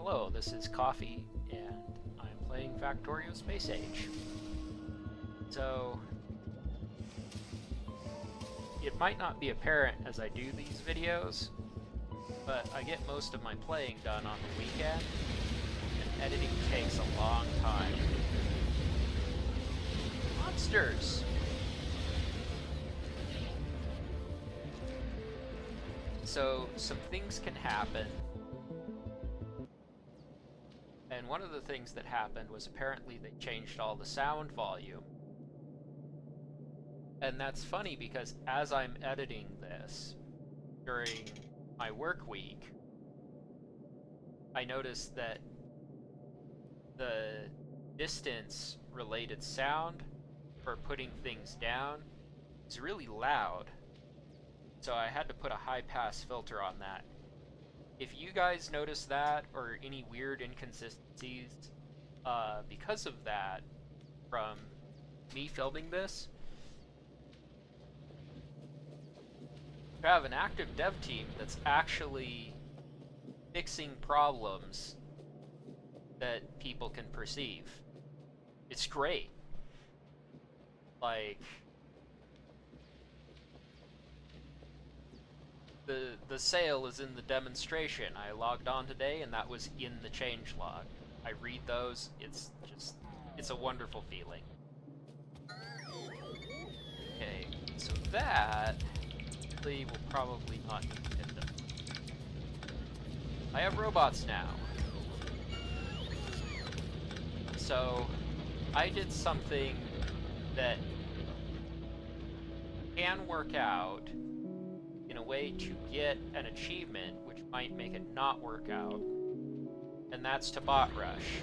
Hello, this is Coffee, and I'm playing Factorio Space Age. So, it might not be apparent as I do these videos, but I get most of my playing done on the weekend, and editing takes a long time. Monsters! So, some things can happen. And one of the things that happened was apparently they changed all the sound volume. And that's funny because as I'm editing this during my work week, I noticed that the distance related sound for putting things down is really loud. So I had to put a high pass filter on that. If you guys notice that or any weird inconsistencies because of that from me filming this, I have an active dev team that's actually fixing problems that people can perceive. It's great. Like, the sale is in the demonstration. I logged on today and that was in the changelog. I read those, it's a wonderful feeling. Okay, so that will probably not need to hit them. I have robots now. So I did something that can work out in a way to get an achievement which might make it not work out, and that's to bot rush.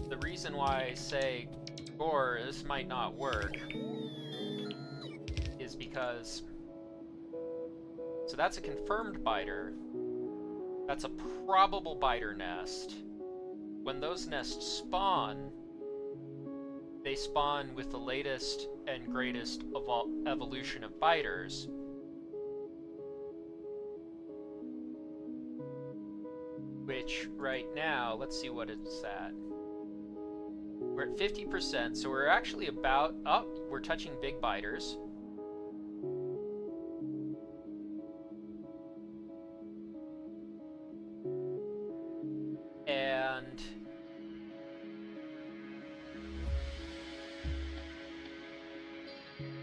The reason why I say, Gore, this might not work, is because, so that's a confirmed biter, that's a probable biter nest. When those nests spawn, they spawn with the latest and greatest evolution of biters. Which, right now, let's see what it's at. We're at 50%, so we're actually about, we're touching big biters. And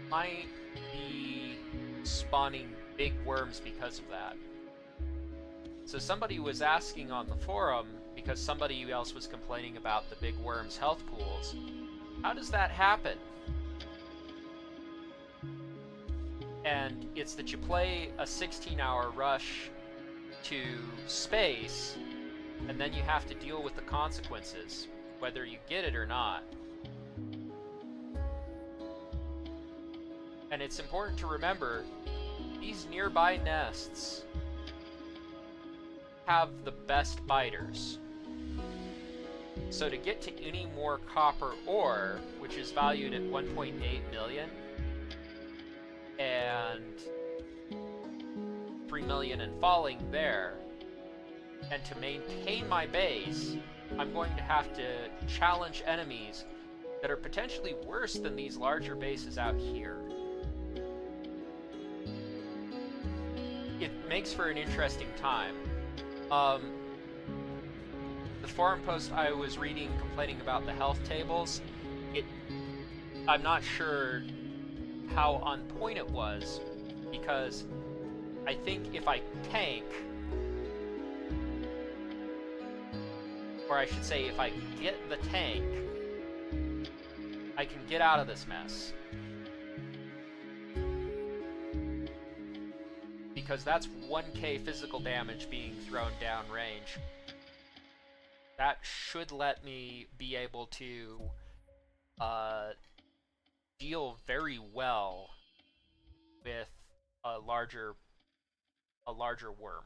might be spawning big worms because of that. So somebody was asking on the forum, because somebody else was complaining about the big worms health pools, how does that happen? And it's that you play a 16-hour rush to space, and then you have to deal with the consequences, whether you get it or not. And it's important to remember, these nearby nests have the best biters. So to get to any more copper ore, which is valued at 1.8 million, and 3 million and falling there, and to maintain my base, I'm going to have to challenge enemies that are potentially worse than these larger bases out here. It makes for an interesting time. The forum post I was reading complaining about the health tables, I'm not sure how on point it was, because I think if I tank, or I should say if I get the tank, I can get out of this mess. Because that's 1k physical damage being thrown downrange. That should let me be able to deal very well with a larger worm.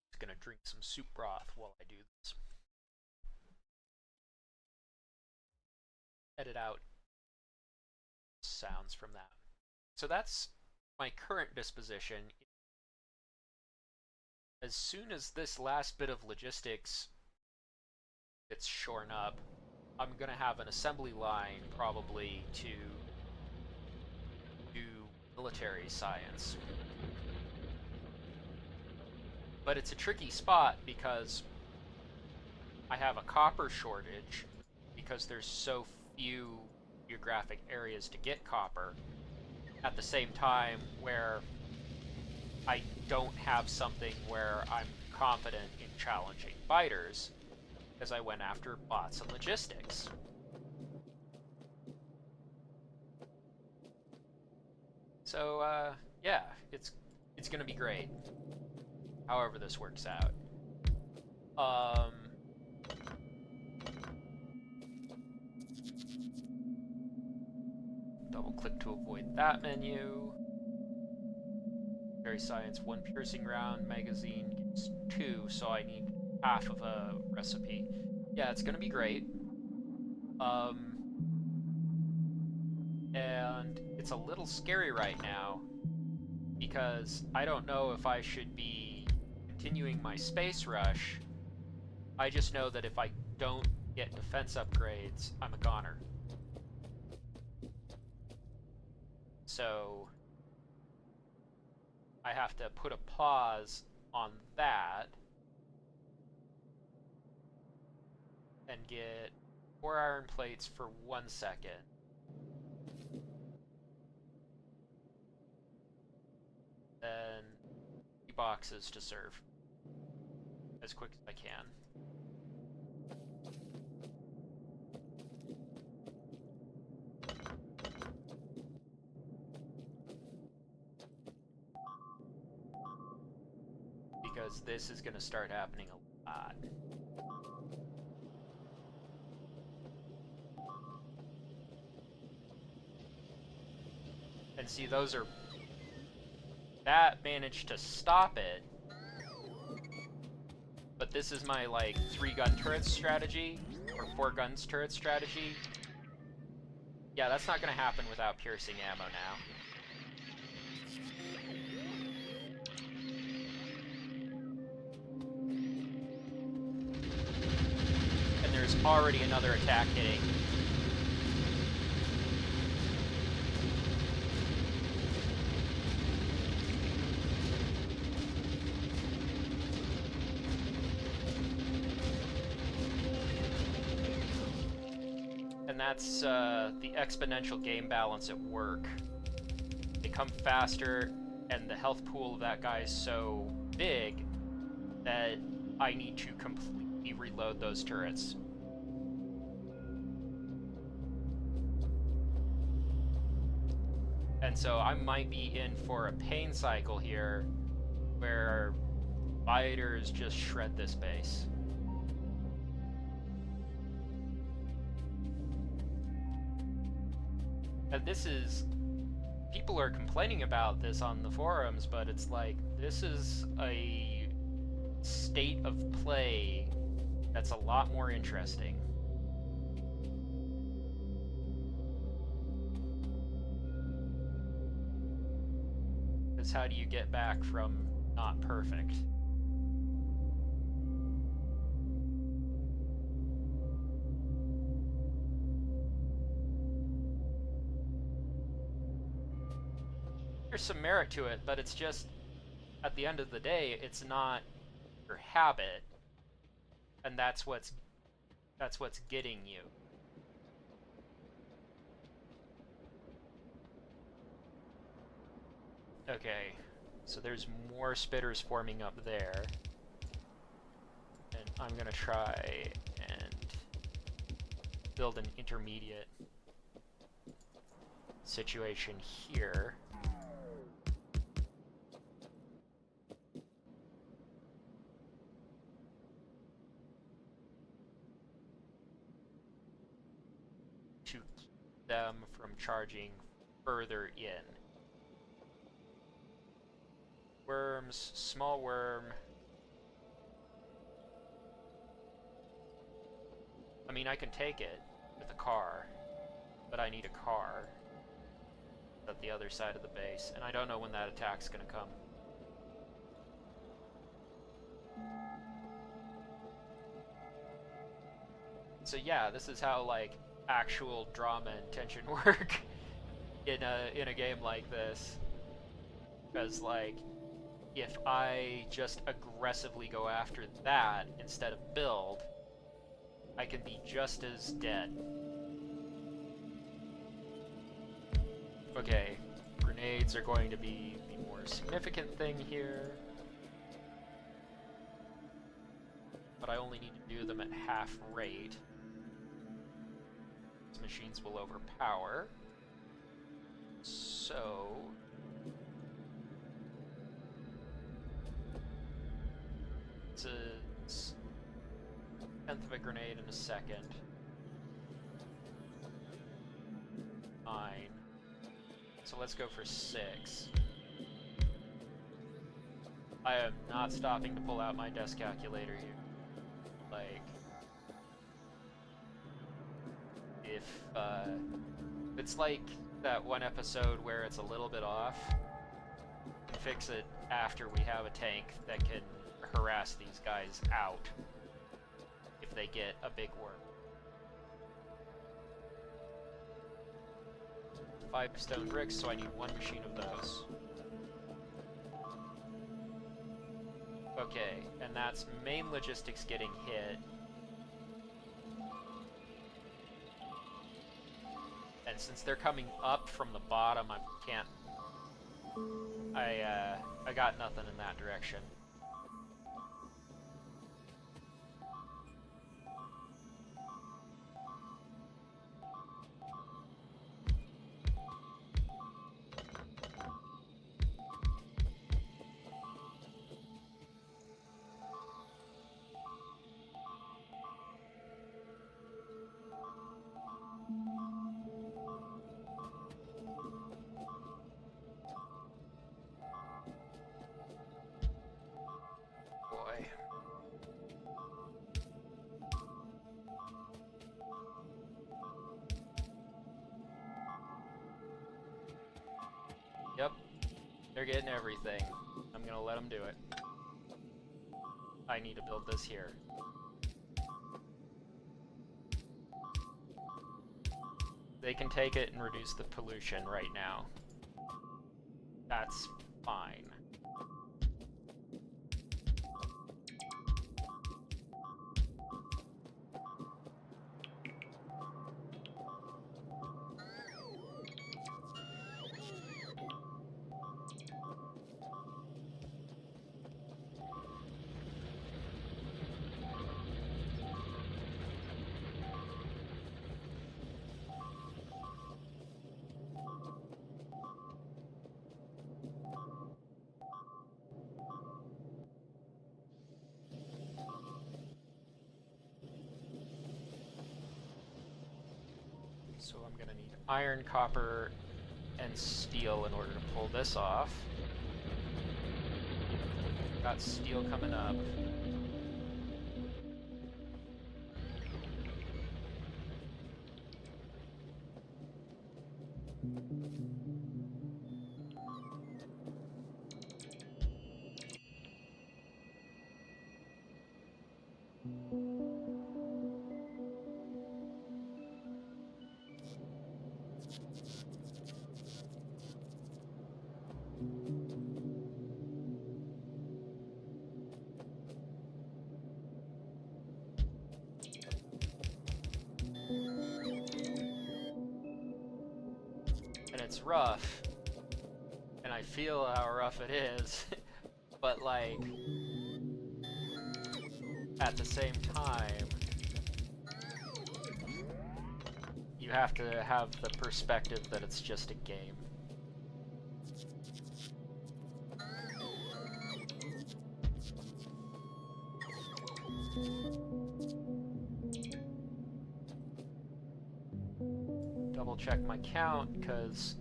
Just gonna drink some soup broth while I do this. Edit out sounds from that. So that's my current disposition. As soon as this last bit of logistics gets shorn up, I'm going to have an assembly line probably to do military science. But it's a tricky spot because I have a copper shortage because there's so few geographic areas to get copper, at the same time where I don't have something where I'm confident in challenging biters, because I went after bots and logistics. So, yeah, it's gonna be great, however this works out. Double click to avoid that menu. Military science, 1 piercing round, magazine gives 2, so I need half of a recipe. Yeah, it's gonna be great. And it's a little scary right now because I don't know if I should be continuing my space rush. I just know that if I don't get defense upgrades, I'm a goner. So I have to put a pause on that and get 4 iron plates for 1 second. Then 3 boxes to serve as quick as I can. Because this is going to start happening a lot. And see, those are... That managed to stop it. But this is my, like, 3-gun turret strategy, or 4-guns turret strategy. Yeah, that's not going to happen without piercing ammo now. And there's already another attack hitting. And that's the exponential game balance at work. They come faster, and the health pool of that guy is so big that I need to completely reload those turrets. And so I might be in for a pain cycle here where biters just shred this base. And this is... People are complaining about this on the forums, but it's like, this is a state of play that's a lot more interesting. Because how do you get back from not perfect? There's some merit to it, but it's just, at the end of the day, it's not your habit, and that's what's getting you. Okay, so there's more spitters forming up there, and I'm gonna try and build an intermediate situation here. To keep them from charging further in. Worms, small worm. I mean, I can take it with a car, but I need a car. at the other side of the base, and I don't know when that attack's gonna come. So yeah, this is how like actual drama and tension work in a game like this. Because like, if I just aggressively go after that instead of build, I can be just as dead. Okay, grenades are going to be the more significant thing here. But I only need to do them at half rate. These machines will overpower. So... it's a tenth of a grenade in a second. 9. So let's go for 6. I am not stopping to pull out my desk calculator here. Like, if it's like that one episode where it's a little bit off, fix it after we have a tank that can harass these guys out if they get a big worm. 5 stone bricks, so I need 1 machine of those. Okay, and that's main logistics getting hit. And since they're coming up from the bottom, I can't... I got nothing in that direction. Yep, they're getting everything. I'm gonna let them do it. I need to build this here. They can take it and reduce the pollution right now. That's fine. So I'm gonna need iron, copper, and steel in order to pull this off. Got steel coming up. And it's rough, and I feel how rough it is, but like, at the same time, you have to have the perspective that it's just a game. Double check my count, because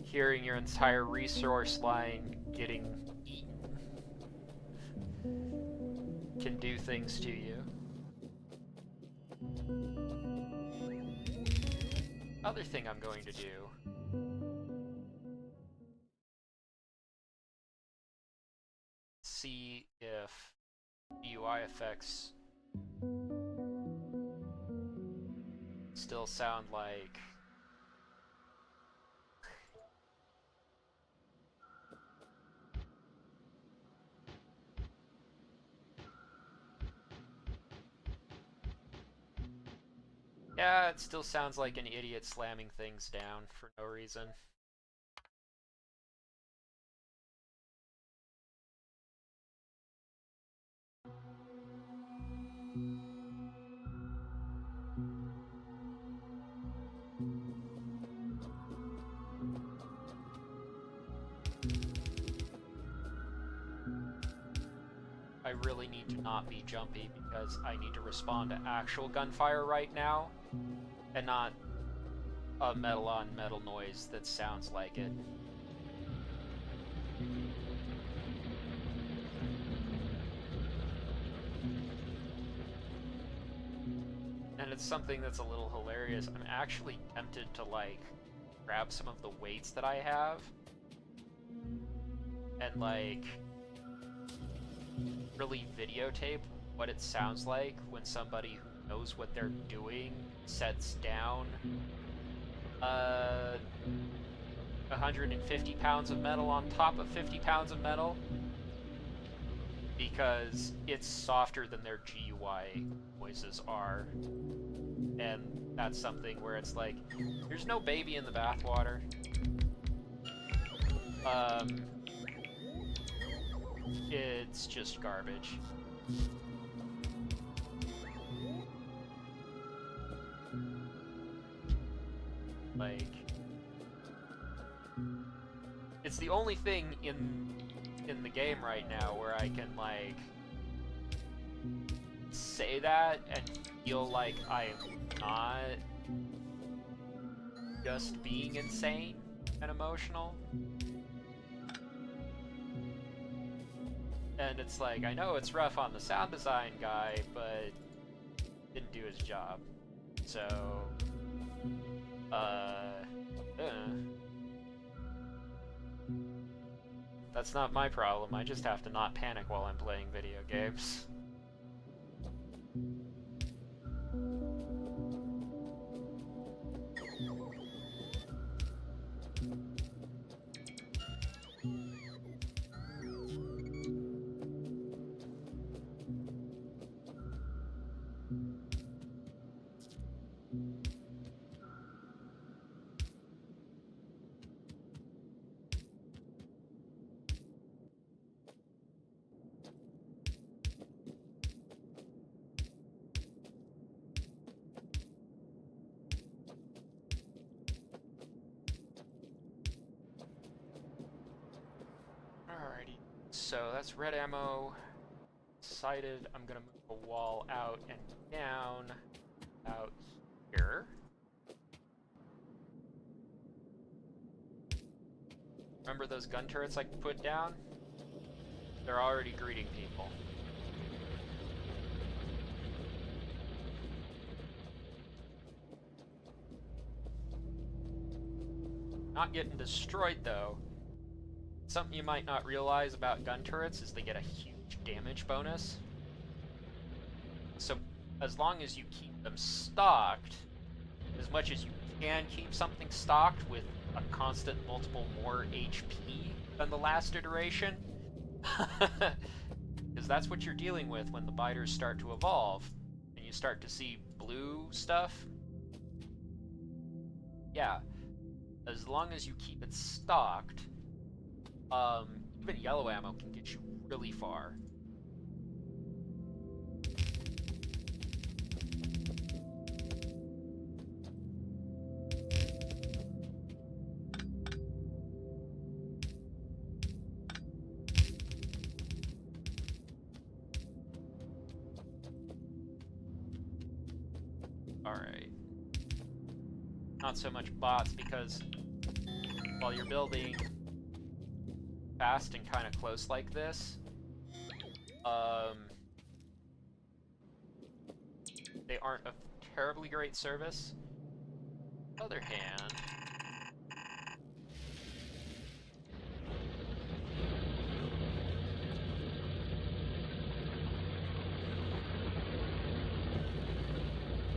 hearing your entire resource line getting eaten can do things to you. Other thing I'm going to do UI effects still sound like... Yeah, it still sounds like an idiot slamming things down for no reason. I really need to not be jumpy because I need to respond to actual gunfire right now, and not a metal on metal noise that sounds like it. And it's something that's a little hilarious. I'm actually tempted to, like, grab some of the weights that I have and, like, really videotape what it sounds like when somebody who knows what they're doing sets down 150 pounds of metal on top of 50 pounds of metal, because it's softer than their GUI noises are. And that's something where it's like, there's no baby in the bathwater. It's just garbage. Like, it's the only thing in the game right now where I can, like, say that and feel like I'm not just being insane and emotional. And it's like, I know it's rough on the sound design guy, but didn't do his job. So, that's not my problem. I just have to not panic while I'm playing video games. Alrighty, so that's red ammo. Sighted, I'm gonna move a wall out and down out here. Remember those gun turrets I put down? They're already greeting people. Not getting destroyed though. Something you might not realize about gun turrets is they get a huge damage bonus. So as long as you keep them stocked, as much as you can keep something stocked with a constant multiple more HP than the last iteration, because that's what you're dealing with when the biters start to evolve and you start to see blue stuff. Yeah, as long as you keep it stocked, even yellow ammo can get you really far. Alright. Not so much bots, because while you're building fast and kind of close like this, they aren't of terribly great service. On the other hand,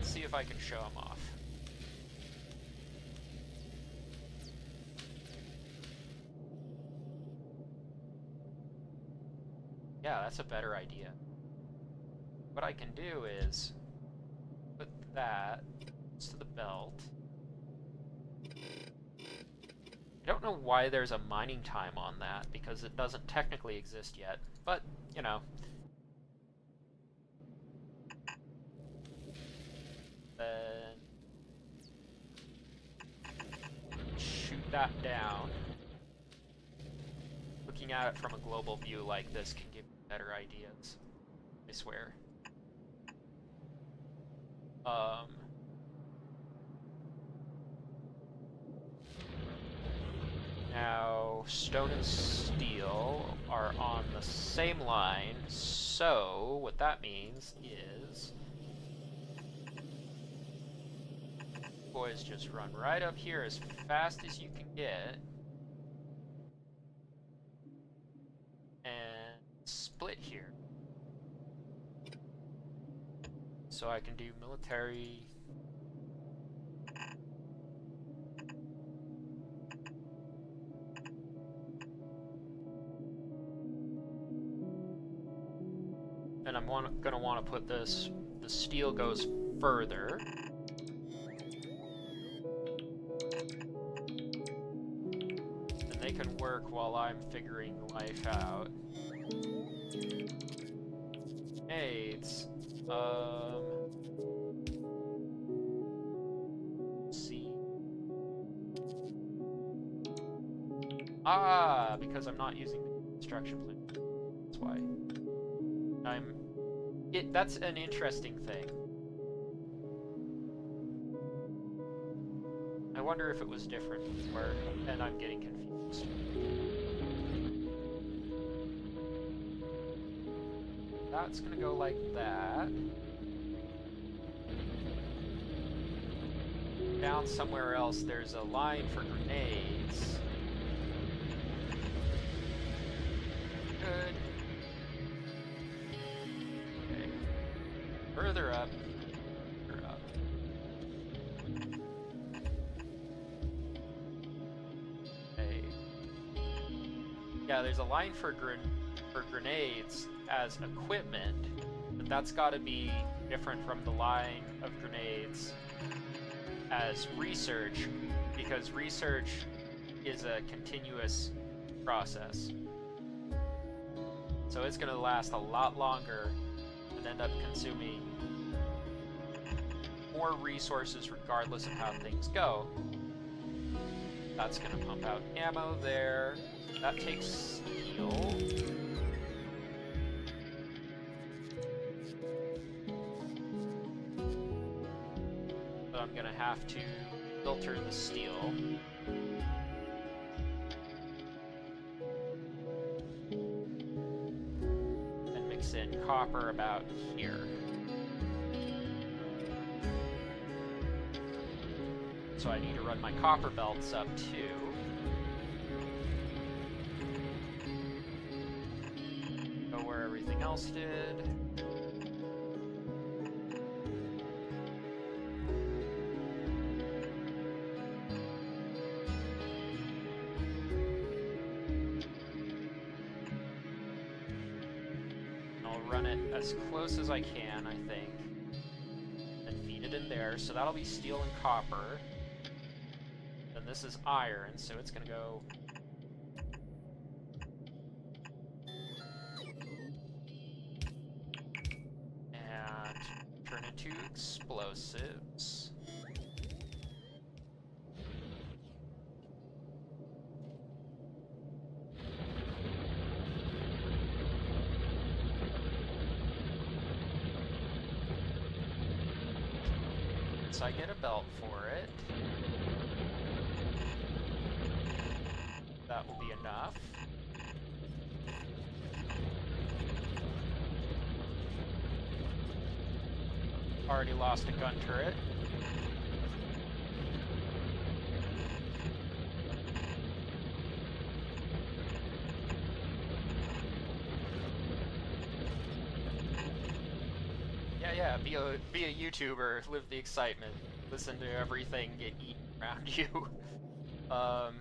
Let's see if I can show them off. Yeah, that's a better idea. What I can do is put that to the belt. I don't know why there's a mining time on that, because it doesn't technically exist yet, but, you know. Then shoot that down. Looking at it from a global view like this can give you better ideas, I swear. Now, stone and steel are on the same line, so what that means is boys, just run right up here as fast as you can get and split here. So I can do military. And I'm gonna want to put this, the steel goes further. And they can work while I'm figuring life out. Aids. See. Ah, because I'm not using the construction plan. That's why. That's an interesting thing. I wonder if it was different before, and I'm getting confused. That's gonna go like that. Down somewhere else, there's a line for grenades. Good. Okay. Further up. Further up. Okay. Yeah, there's a line for grenades as equipment, but that's got to be different from the line of grenades as research, because research is a continuous process. So it's going to last a lot longer and end up consuming more resources regardless of how things go. That's going to pump out ammo there. That takes steel. So I'm going to have to filter the steel. And mix in copper about here. So I need to run my copper belts up too. Go where everything else did. I'll run it as close as I can, I think. And feed it in there. So that'll be steel and copper. And this is iron, so it's gonna go and turn into explosives. So I get a belt for it. That will be enough. Already lost a gun turret. Yeah, yeah. Be a YouTuber. Live the excitement. Listen to everything get eaten around you. um.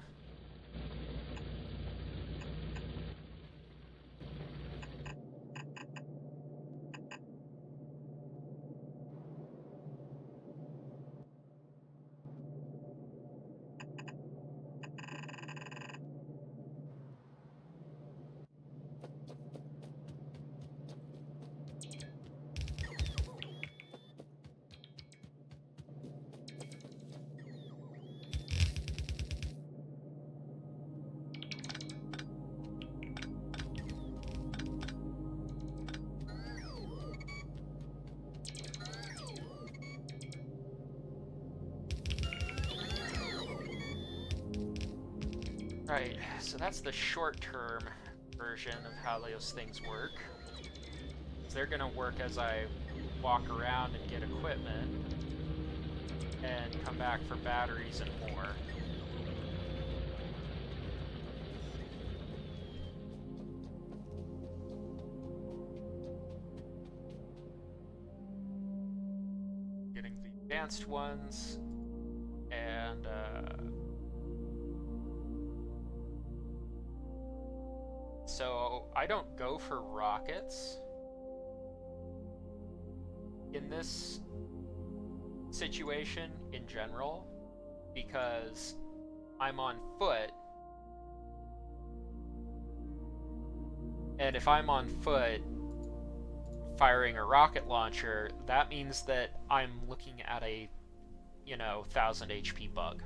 Right, so that's the short-term version of how those things work. They're gonna work as I walk around and get equipment, and come back for batteries and more. Getting the advanced ones, and so I don't go for rockets in this situation in general, because I'm on foot, and if I'm on foot firing a rocket launcher, that means that I'm looking at a 1000 HP bug.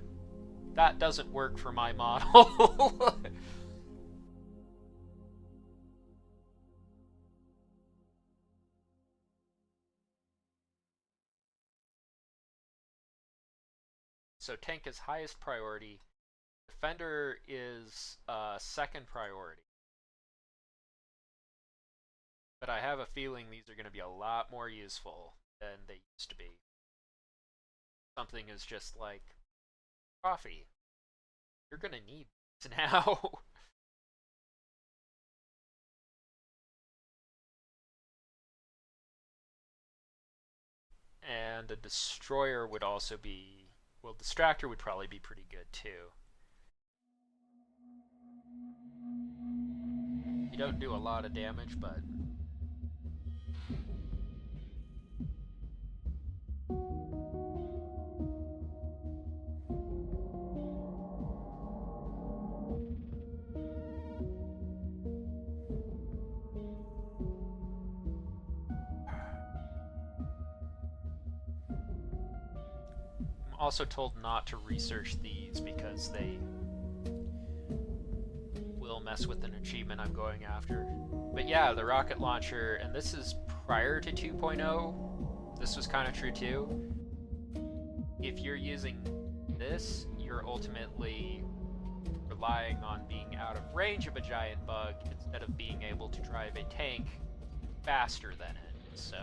That doesn't work for my model. So tank is highest priority. Defender is second priority. But I have a feeling these are going to be a lot more useful than they used to be. Something is just like coffee. You're going to need this now. And a destroyer would also be, well, distractor would probably be pretty good too. You don't do a lot of damage, but I'm also told not to research these because they will mess with an achievement I'm going after. But yeah, the rocket launcher, and this is prior to 2.0, this was kind of true too. If you're using this, you're ultimately relying on being out of range of a giant bug instead of being able to drive a tank faster than it. So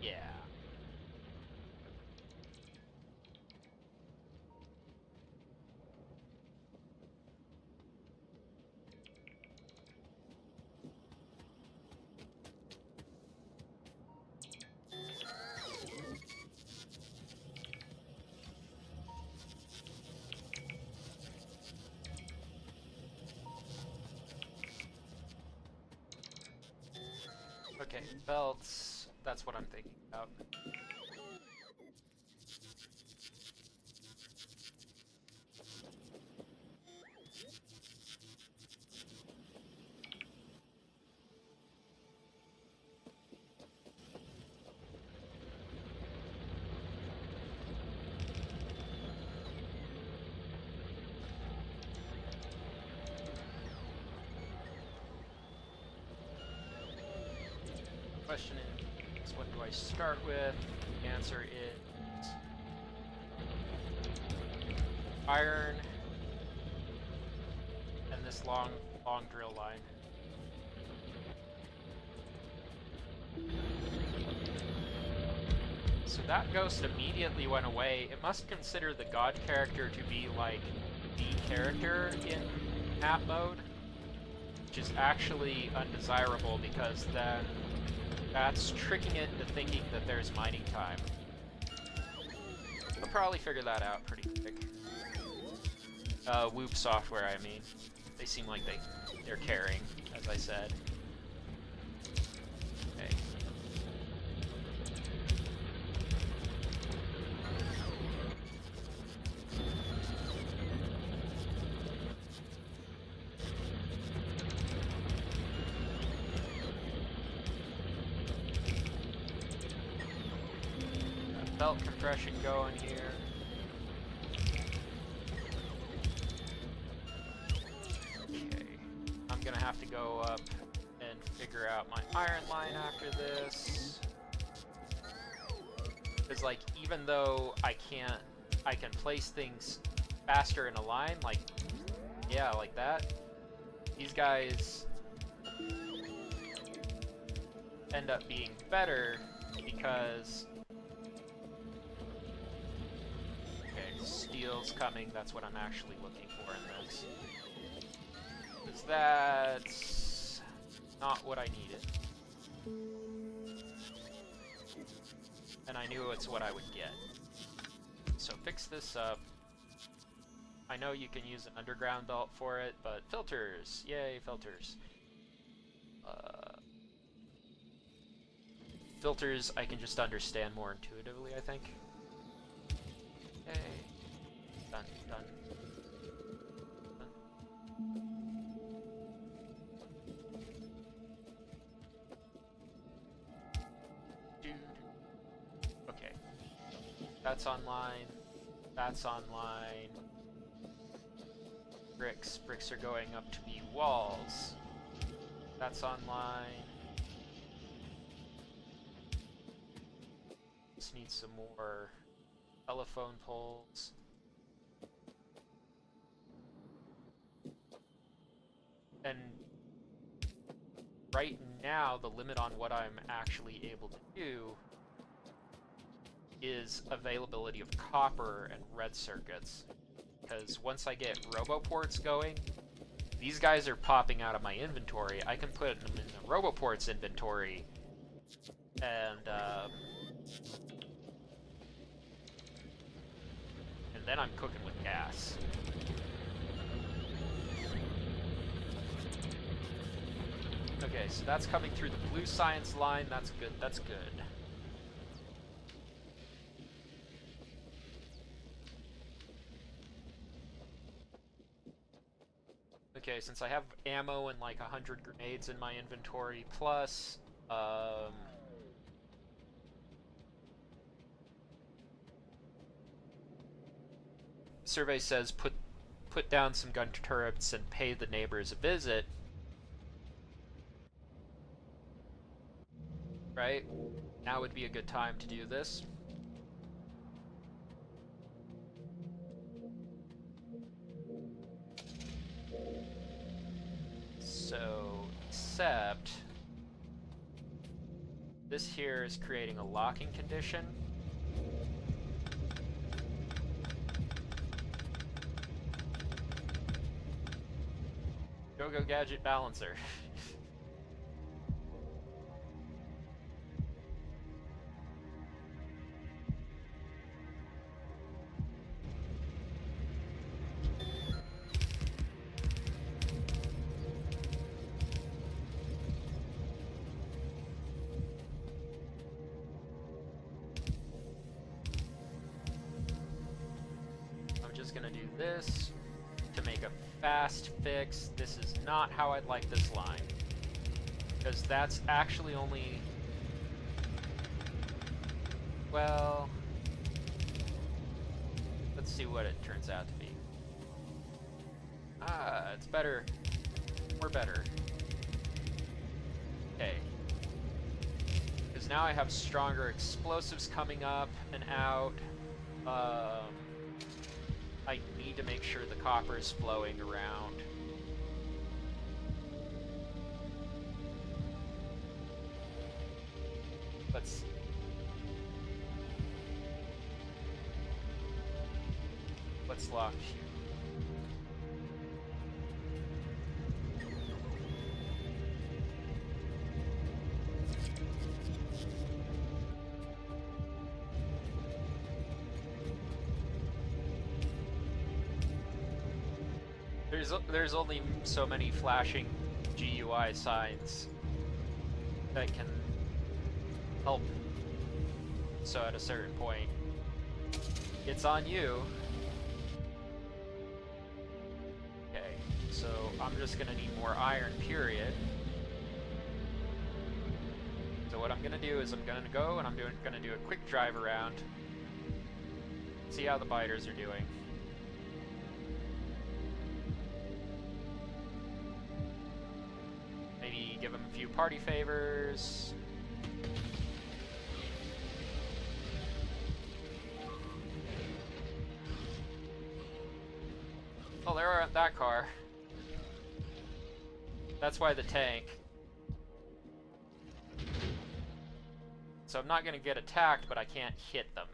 yeah. Okay, belts, that's what I'm thinking about. Question is, what do I start with? The answer is iron and this long drill line. So that ghost immediately went away. It must consider the god character to be like the character in map mode. which is actually undesirable because then that's tricking it into thinking that there's mining time. I'll probably figure that out pretty quick. Whoop software, I mean. They seem like they're caring, as I said. Okay. Got belt compression going here. Gonna have to go up and figure out my iron line after this. Because, like, even though I can place things faster in a line, like, yeah, like that, these guys end up being better because, okay, steel's coming, that's what I'm actually looking for in this. That's not what I needed. And I knew it's what I would get. So fix this up. I know you can use an underground belt for it, but filters! Yay, filters. Filters I can just understand more intuitively, I think. Okay. Done, done. Okay. That's online. That's online. Bricks. Bricks are going up to be walls. That's online. Just need some more telephone poles. And right now, the limit on what I'm actually able to do is availability of copper and red circuits. Because once I get roboports going, these guys are popping out of my inventory. I can put them in the roboports inventory, and then I'm cooking with gas. Okay, so that's coming through the blue science line. That's good. That's good. Okay, since I have ammo and like 100 grenades in my inventory, plus, survey says put down some gun turrets and pay the neighbors a visit. Right? Now would be a good time to do this. So, except this here is creating a locking condition. Go gadget balancer. Gonna do this to make a fast fix. This is not how I'd like this line, because that's actually only, well, let's see what it turns out to be. Ah, it's better. We're better. Okay. Because now I have stronger explosives coming up and out. I need to make sure the copper is flowing around. Let's lock here. There's only so many flashing GUI signs that can help. So at a certain point, it's on you. Okay, so I'm just gonna need more iron, period. So what I'm gonna do is I'm gonna go and gonna do a quick drive around, see how the biters are doing. Maybe give them a few party favors. Oh, there aren't that car. That's why the tank. So I'm not gonna get attacked, but I can't hit them,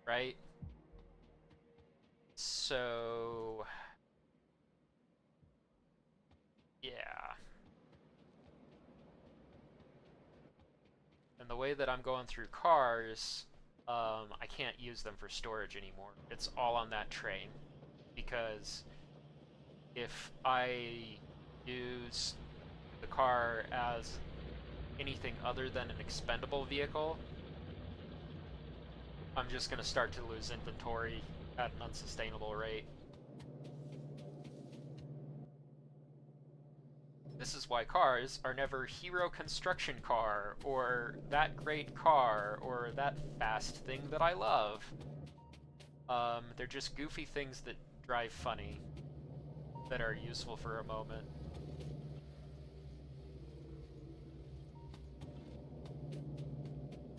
right? So... yeah. And the way that I'm going through cars, I can't use them for storage anymore. It's all on that train. Because if I use the car as anything other than an expendable vehicle, I'm just going to start to lose inventory at an unsustainable rate. This is why cars are never hero construction car, or that great car, or that fast thing that I love. They're just goofy things that drive funny, that are useful for a moment.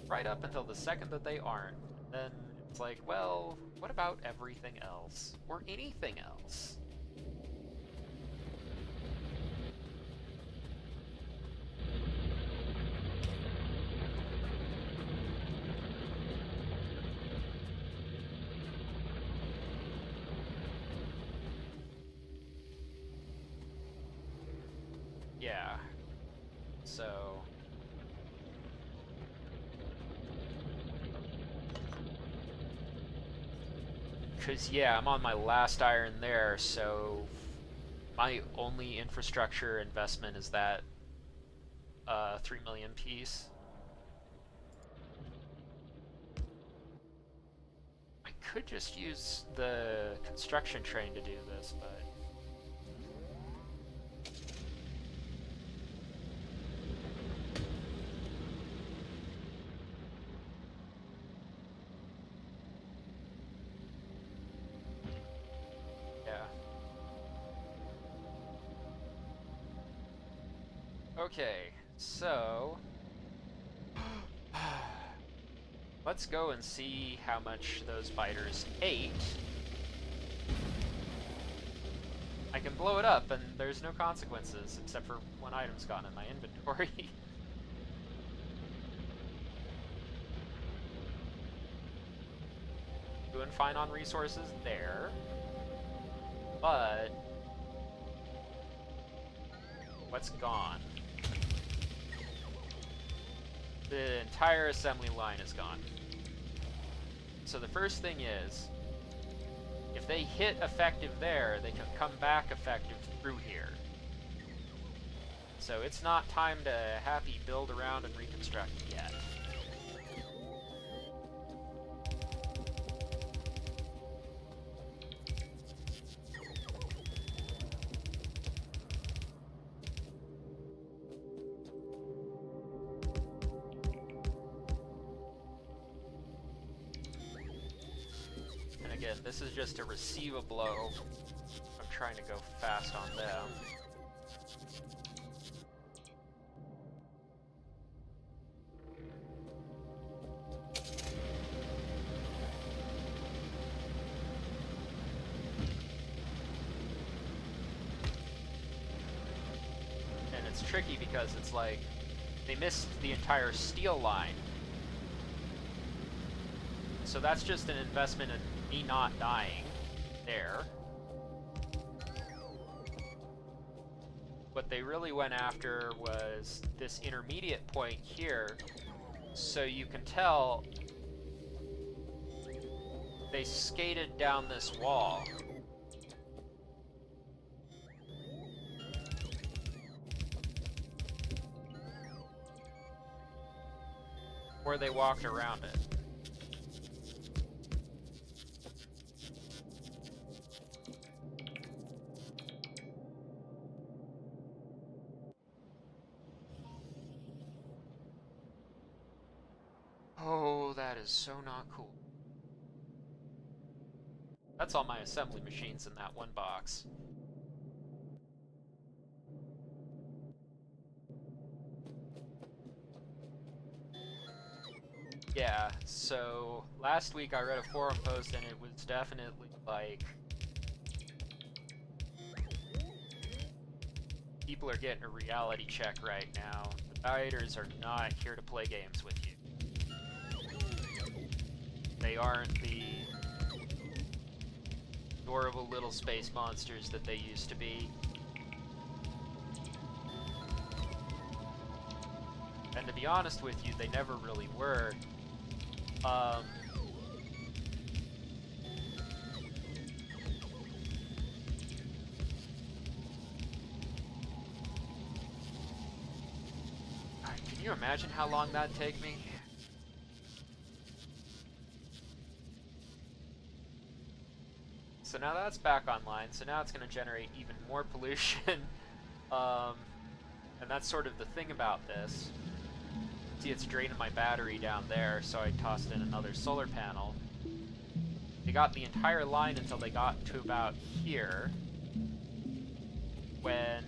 Right up until the second that they aren't. Then it's like, well, what about everything else? Or anything else? Yeah. So... because, yeah, I'm on my last iron there, so my only infrastructure investment is that 3 million piece. I could just use the construction train to do this, but... okay, so let's go and see how much those biters ate. I can blow it up and there's no consequences except for one item's gone in my inventory. Doing fine on resources there, but what's gone? The entire assembly line is gone. So the first thing is, if they hit effective there, they can come back effective through here. So it's not time to happy build around and reconstruct yet. Again, this is just to receive a blow. I'm trying to go fast on them. And it's tricky because it's like, they missed the entire steel line. So that's just an investment in me not dying there. What they really went after was this intermediate point here, so you can tell they skated down this wall. or they walked around it. Oh, that is so not cool. That's all my assembly machines in that one box. Yeah, so last week I read a forum post and it was definitely like people are getting a reality check right now. The dieters are not here to play games with you. They aren't the adorable little space monsters that they used to be. And to be honest with you, they never really were. Can you imagine how long that'd take me? So now that's back online, so now it's going to generate even more pollution. And that's sort of the thing about this. See, it's draining my battery down there, so I tossed in another solar panel. They got the entire line until they got to about here, when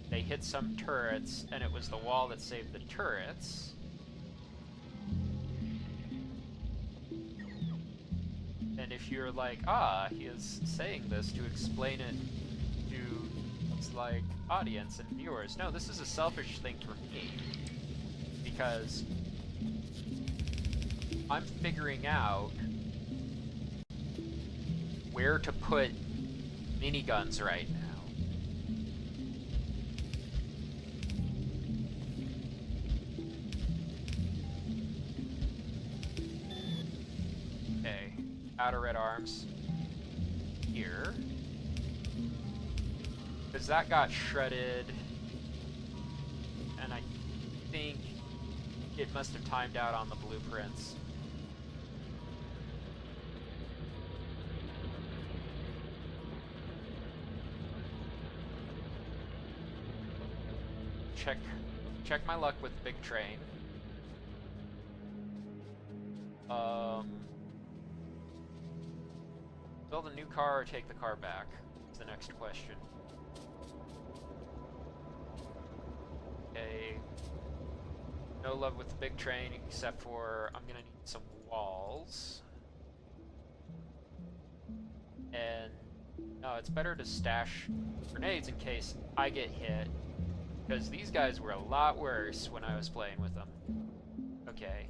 they hit some turrets, and it was the wall that saved the turrets. And if you're like, he is saying this to explain it to his, like, audience and viewers. No, this is a selfish thing for me. Because I'm figuring out where to put miniguns right now. Okay, outer red arms here. Because that got shredded, and I think it must have timed out on the blueprints. Check my luck with the big train. Build a new car or take the car back? Is the next question. Okay. No love with the big train, except for I'm gonna need some walls. And no, it's better to stash grenades in case I get hit, because these guys were a lot worse when I was playing with them. Okay.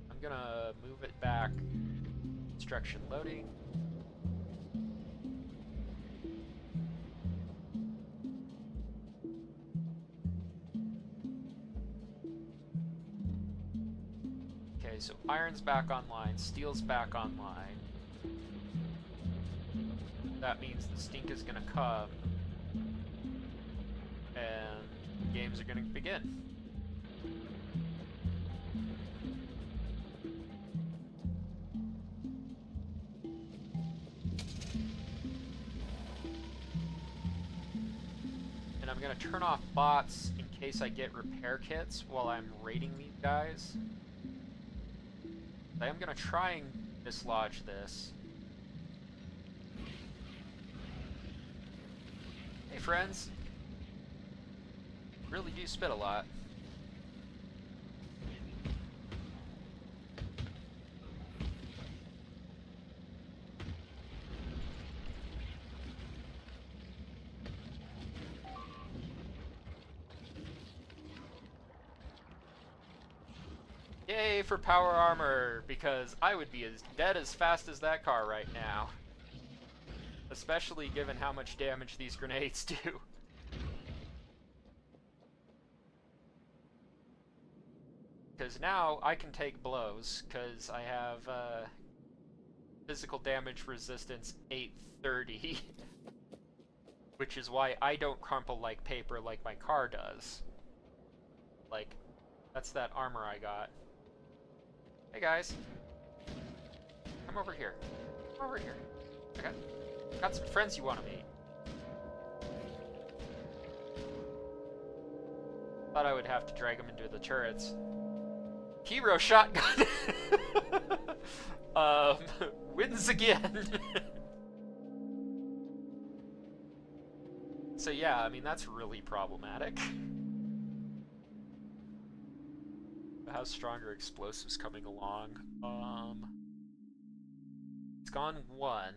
I'm gonna move it back. Construction loading. Okay, so iron's back online, steel's back online. That means the stink is gonna come, and games are gonna begin. And I'm gonna turn off bots in case I get repair kits while I'm raiding these guys. I am gonna try and dislodge this. Hey friends! Really do spit a lot. Yay for power armor, because I would be as dead as fast as that car right now. Especially given how much damage these grenades do. Because now I can take blows, because I have physical damage resistance 830. Which is why I don't crumple like paper like my car does. Like, That's that armor I got. Hey guys, come over here. Come over here. I got some friends you want to meet. Thought I would have to drag them into the turrets. Hero shotgun wins again. So yeah, I mean that's really problematic. How strong are explosives coming along? It's gone 1.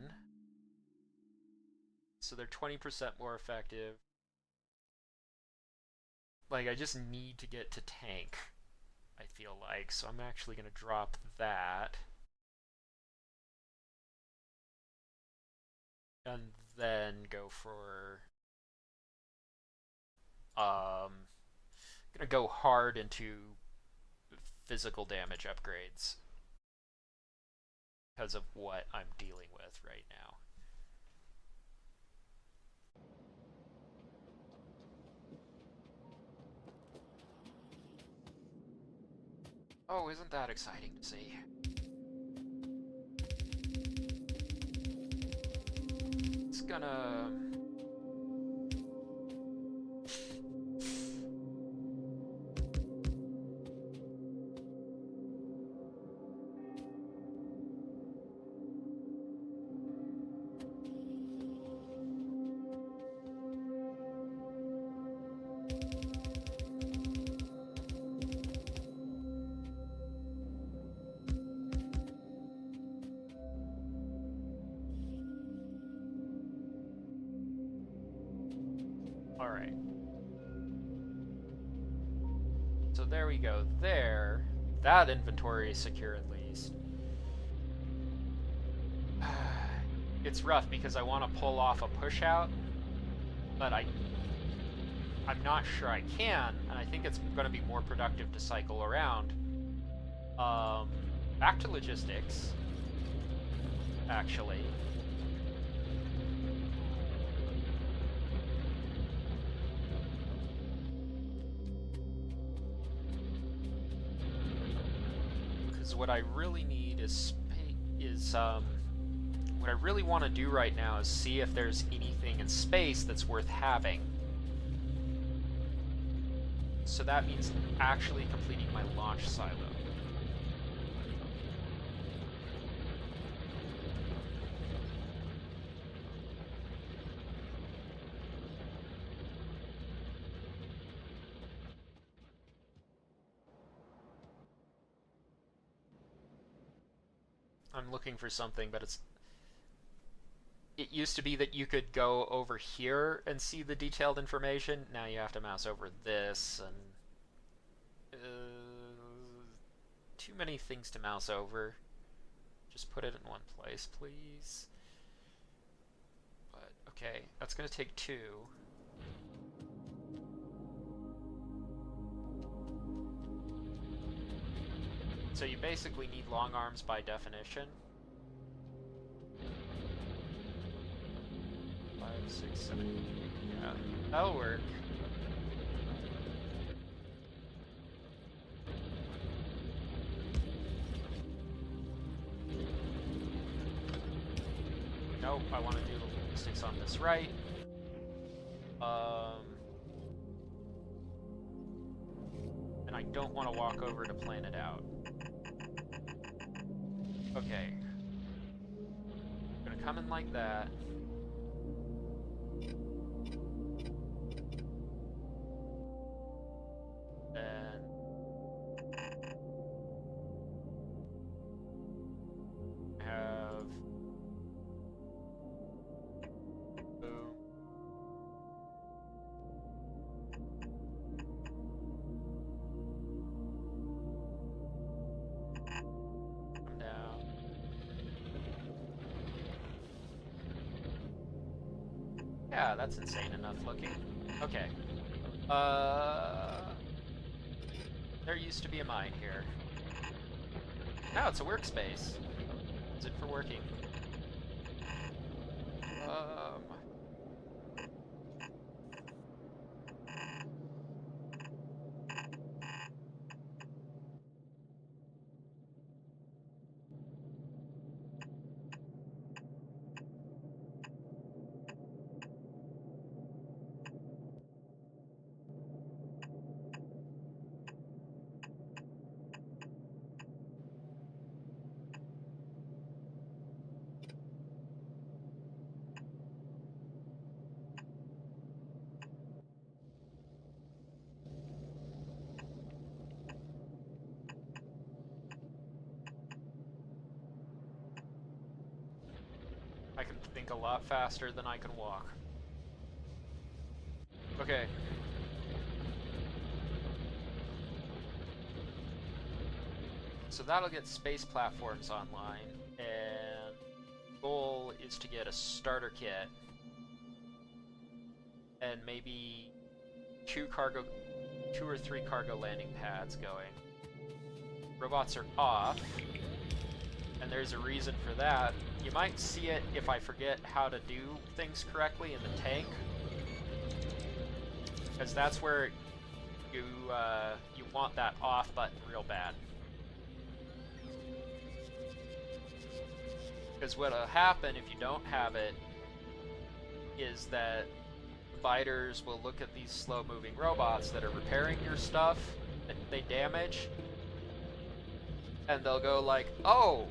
So they're 20% more effective. Like, I just need to get to tank, I feel like. So I'm actually going to drop that. And then go for... gonna go hard into physical damage upgrades. Because of what I'm dealing with right now. Oh, isn't that exciting to see? It's gonna... Alright. So there we go. There. That inventory is secure at least. It's rough because I want to pull off a push out, but I'm not sure I can, and I think it's going to be more productive to cycle around. Back to logistics, actually. Because what I really need is what I really want to do right now is see if there's anything in space that's worth having. So that means actually completing my launch silo. I'm looking for something, but it used to be that you could go over here and see the detailed information. Now you have to mouse over this, and too many things to mouse over. Just put it in one place, please. But okay, that's gonna take 2. So you basically need long arms by definition. 5, 6, 7, 8. Yeah, that'll work. Nope, I want to do the logistics on this right. And I don't want to walk over to plan it out. Okay. I'm gonna come in like that. Then have boom. Come down. Yeah, that's insane enough looking. Okay. There used to be a mine here. Now it's a workspace. Is it for working? think a lot faster than I can walk. Okay. So that'll get space platforms online, and the goal is to get a starter kit and maybe two or three cargo landing pads going. Robots are off, and there's a reason for that. You might see it if I forget how to do things correctly in the tank, because that's where you want that off button real bad. Because what'll happen if you don't have it is that fighters will look at these slow-moving robots that are repairing your stuff that they damage, and they'll go like, "Oh,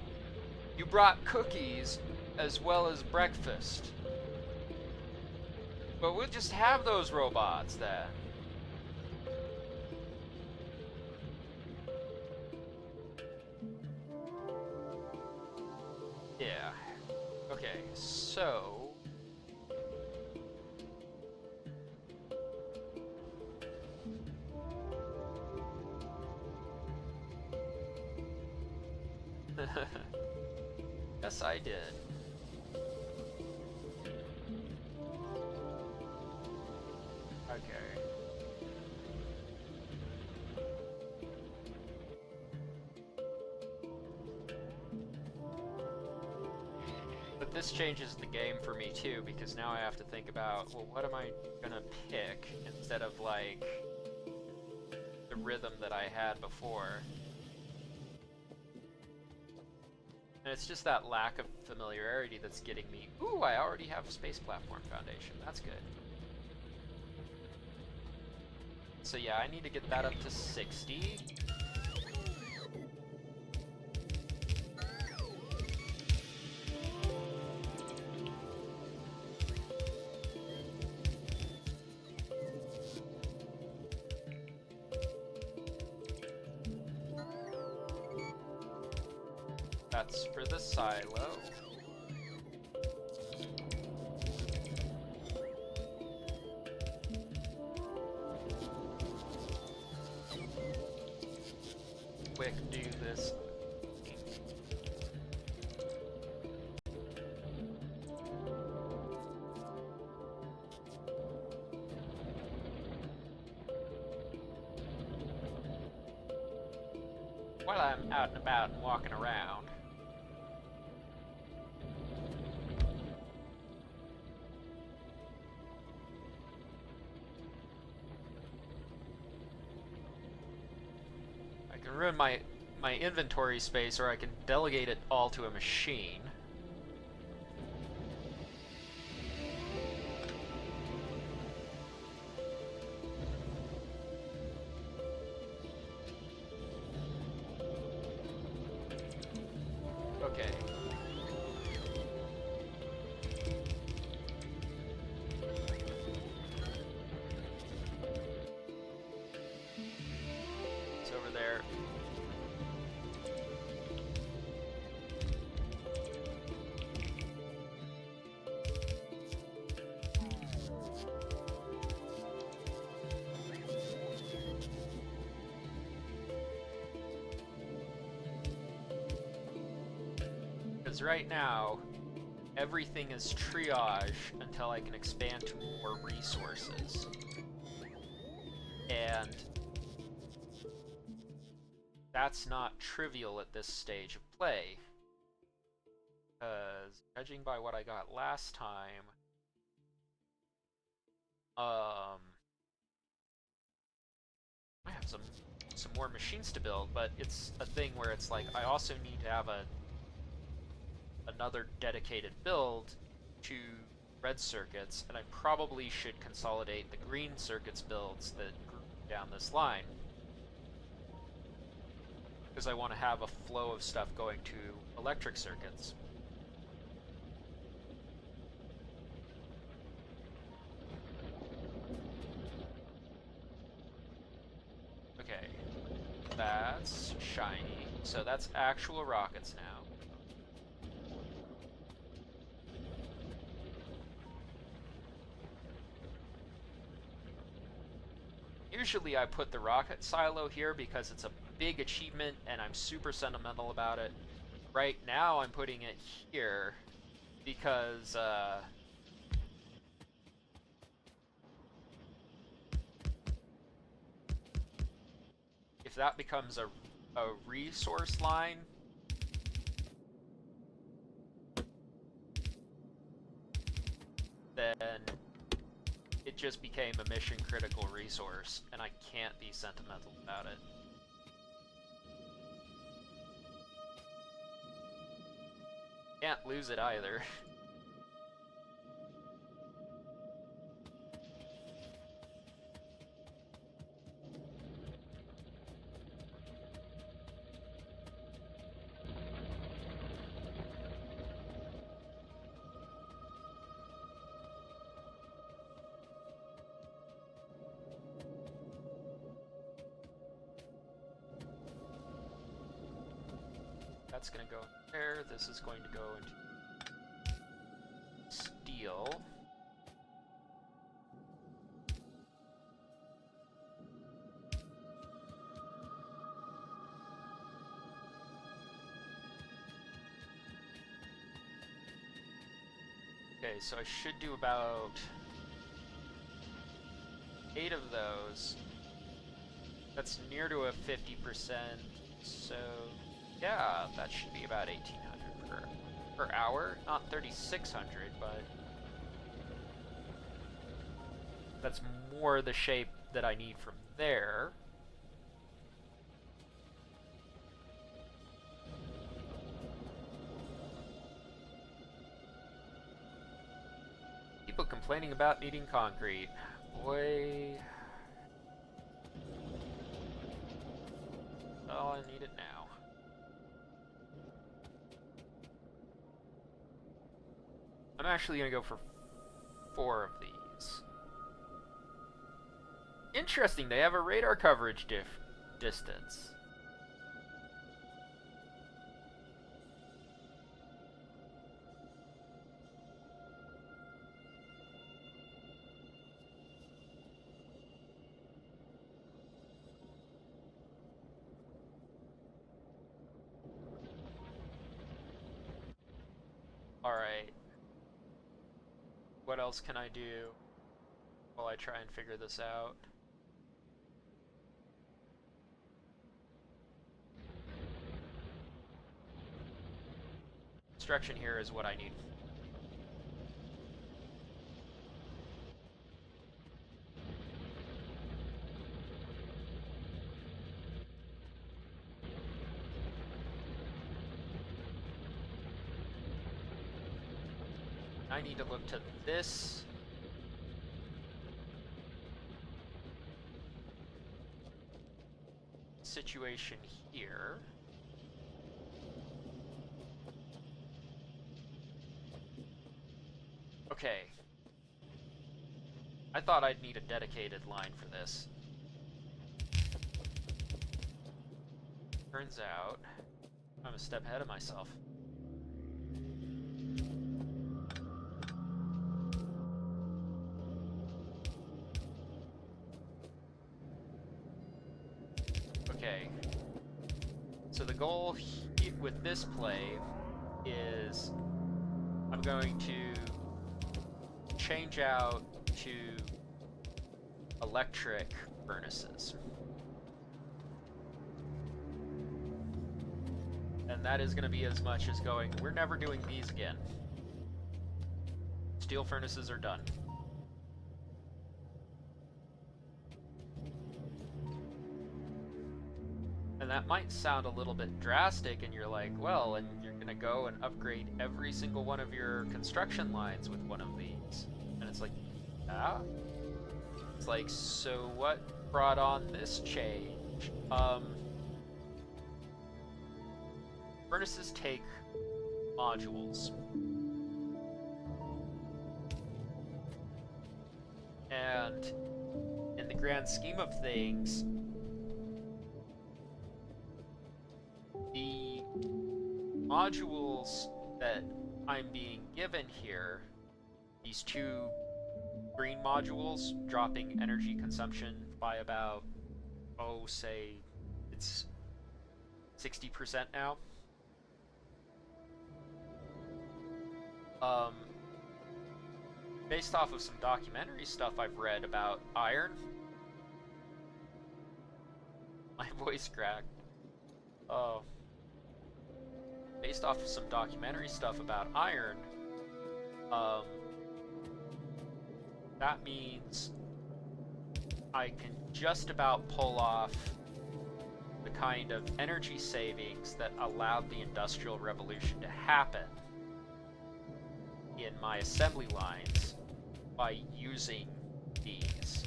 you brought cookies as well as breakfast. But we'll just have those robots then." Yeah. Okay, so... Yes, I did. Okay. But this changes the game for me too, because now I have to think about, well, what am I gonna pick instead of like the rhythm that I had before. And it's just that lack of familiarity that's getting me. Ooh, I already have a space platform foundation. That's good. So yeah, I need to get that up to 60. That's for the silo. Quick, do this. While I'm out and about and walking around. I can ruin my inventory space, or I can delegate it all to a machine. Okay. It's over there. Because right now, everything is triage until I can expand to more resources. And that's not trivial at this stage of play. Because, judging by what I got last time, I have some more machines to build, but it's a thing where it's like, I also need to have another dedicated build to red circuits, and I probably should consolidate the green circuits builds that grew down this line, because I want to have a flow of stuff going to electric circuits. Okay, that's shiny, so that's actual rockets now. Usually I put the rocket silo here because it's a big achievement and I'm super sentimental about it. Right now I'm putting it here because if that becomes a resource line, then it just became a mission critical resource, and I can't be sentimental about it. Can't lose it either. That's gonna go there. This is going to go into steel. Okay, so I should do about 8 of those. That's near to a 50%, so yeah, that should be about 1,800 per hour. Not 3,600, but that's more the shape that I need from there. People complaining about needing concrete. Boy. Oh, I need it now. I'm actually going to go for 4 of these. Interesting, they have a radar coverage distance. Alright. What else can I do while I try and figure this out? Construction here is what I need. I need to look to this. Situation here. Okay. I thought I'd need a dedicated line for this. Turns out, I'm a step ahead of myself. Okay. So the goal with this play is I'm going to change out to electric furnaces. And that is going to be as much as going, we're never doing these again. Steel furnaces are done. And that might sound a little bit drastic, and you're like, well, and you're going to go and upgrade every single one of your construction lines with one of these. And it's like, ah? It's like, so what brought on this change? Furnaces take modules. And in the grand scheme of things, the modules that I'm being given here, these 2 green modules dropping energy consumption by about, oh, say it's 60% now. Um, Based off of some documentary stuff I've read about iron, my voice cracked. Oh. Based off of some documentary stuff about iron, um, that means I can just about pull off the kind of energy savings that allowed the Industrial Revolution to happen in my assembly lines by using these.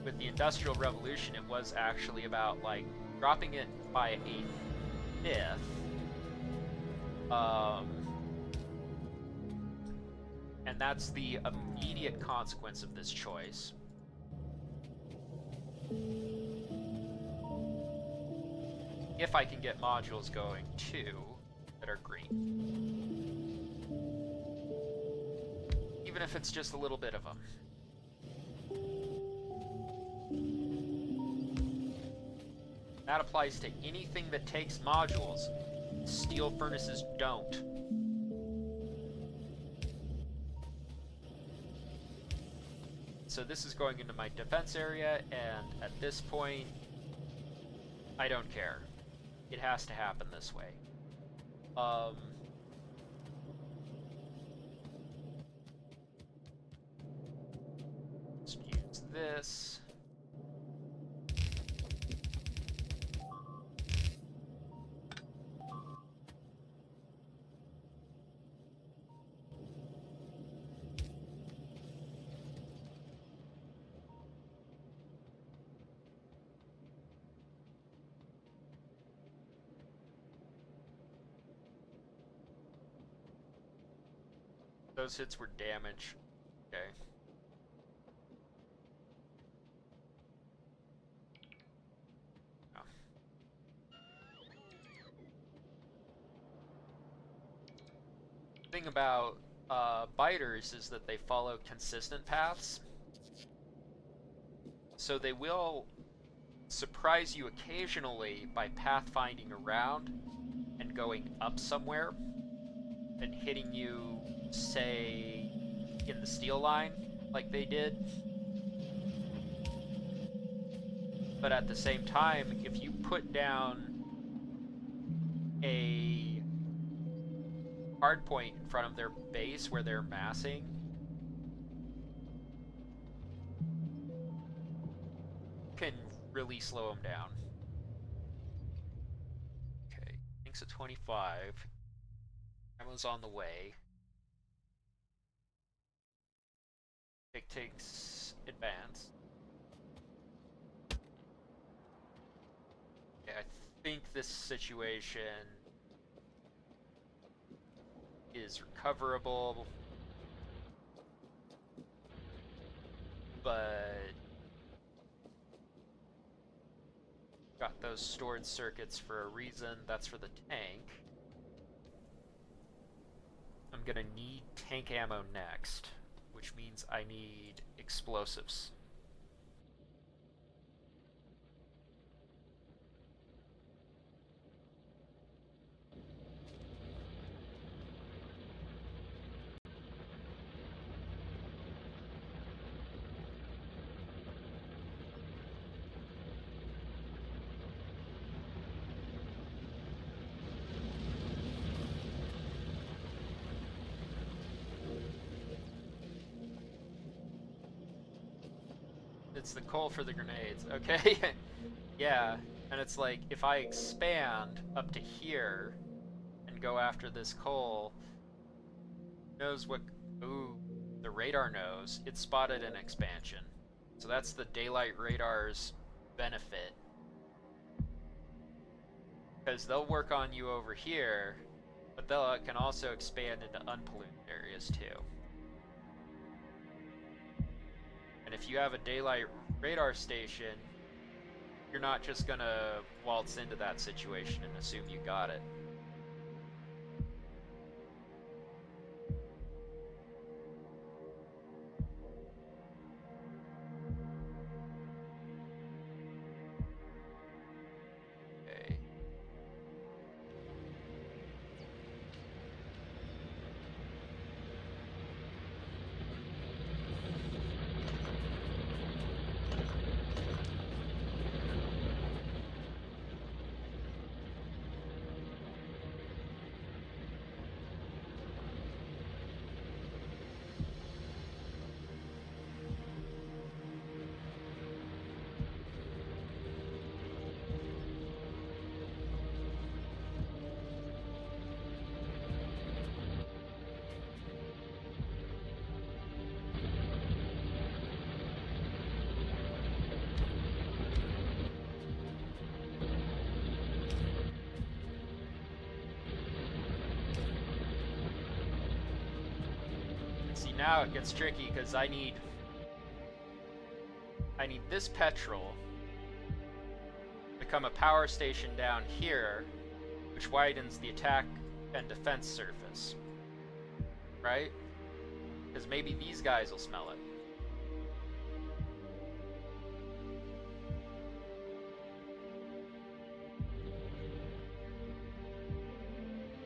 With the Industrial Revolution, it was actually about, like, dropping it by a fifth. And that's the immediate consequence of this choice. If I can get modules going too that are green. Even if it's just a little bit of them. That applies to anything that takes modules. Steel furnaces don't. So this is going into my defense area, and at this point, I don't care. It has to happen this way. Let's use this. Those hits were damage. Okay. Oh. Thing about biters is that they follow consistent paths. So they will surprise you occasionally by pathfinding around and going up somewhere and hitting you, say, in the steel line, like they did. But at the same time, if you put down a hardpoint in front of their base where they're massing, you can really slow them down. Okay, thanks at 25. Ammo's on the way. Takes advance. Okay, I think this situation is recoverable, but got those stored circuits for a reason. That's for the tank. I'm gonna need tank ammo next, which means I need explosives. It's the coal for the grenades. Okay. Yeah, and it's like, if I expand up to here and go after this coal, knows what... Ooh, the radar knows. It spotted an expansion. So that's the daylight radar's benefit. Because they'll work on you over here, but they can also expand into unpolluted areas too. And if you have a daylight radar station, you're not just gonna waltz into that situation and assume you got it. now it gets tricky because I need this petrol to become a power station down here, which widens the attack and defense surface, right? Because maybe these guys will smell it.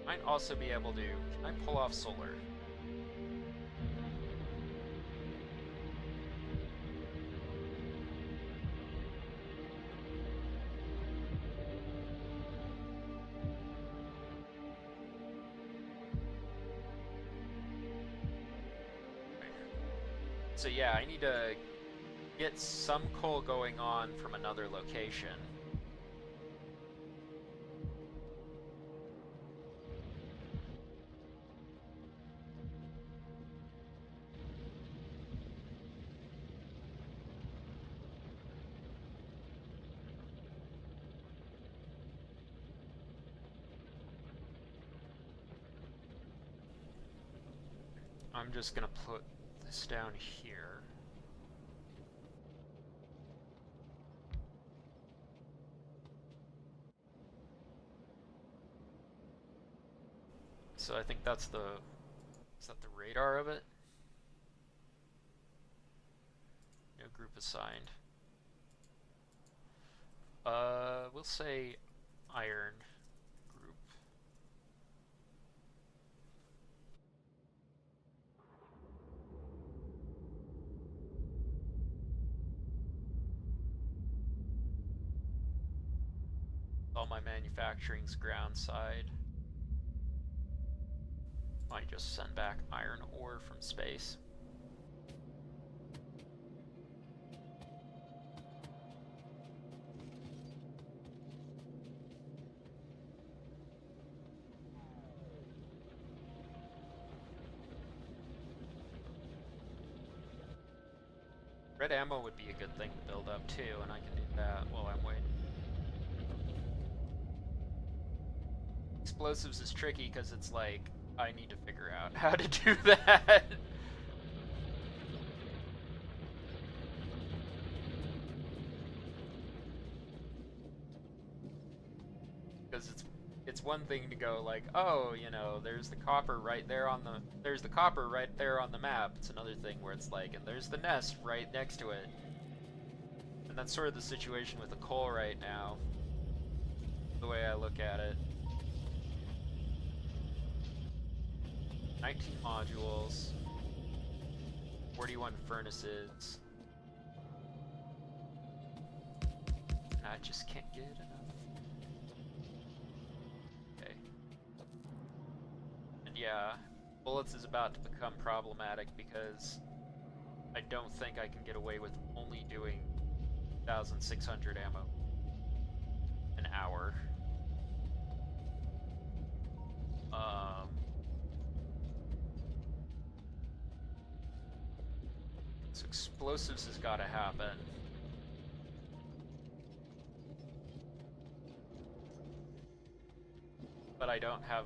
Might also be able to... Can I pull off solar? So yeah, I need to get some coal going on from another location. I'm just gonna put this down here. So I think that's the... Is that the radar of it? No group assigned. We'll say iron group. All my manufacturing's ground side. Might just send back iron ore from space. Red ammo would be a good thing to build up too, and I can do that while I'm waiting. Explosives is tricky because it's like, I need to figure out how to do that. Because it's one thing to go like, oh, you know, there's the copper right there on the map. It's another thing where it's like, and there's the nest right next to it. And that's sort of the situation with the coal right now, the way I look at it. 19 modules, 41 furnaces. I just can't get enough. Okay. And yeah, bullets is about to become problematic because I don't think I can get away with only doing 1,600 ammo an hour. So explosives has got to happen. But I don't have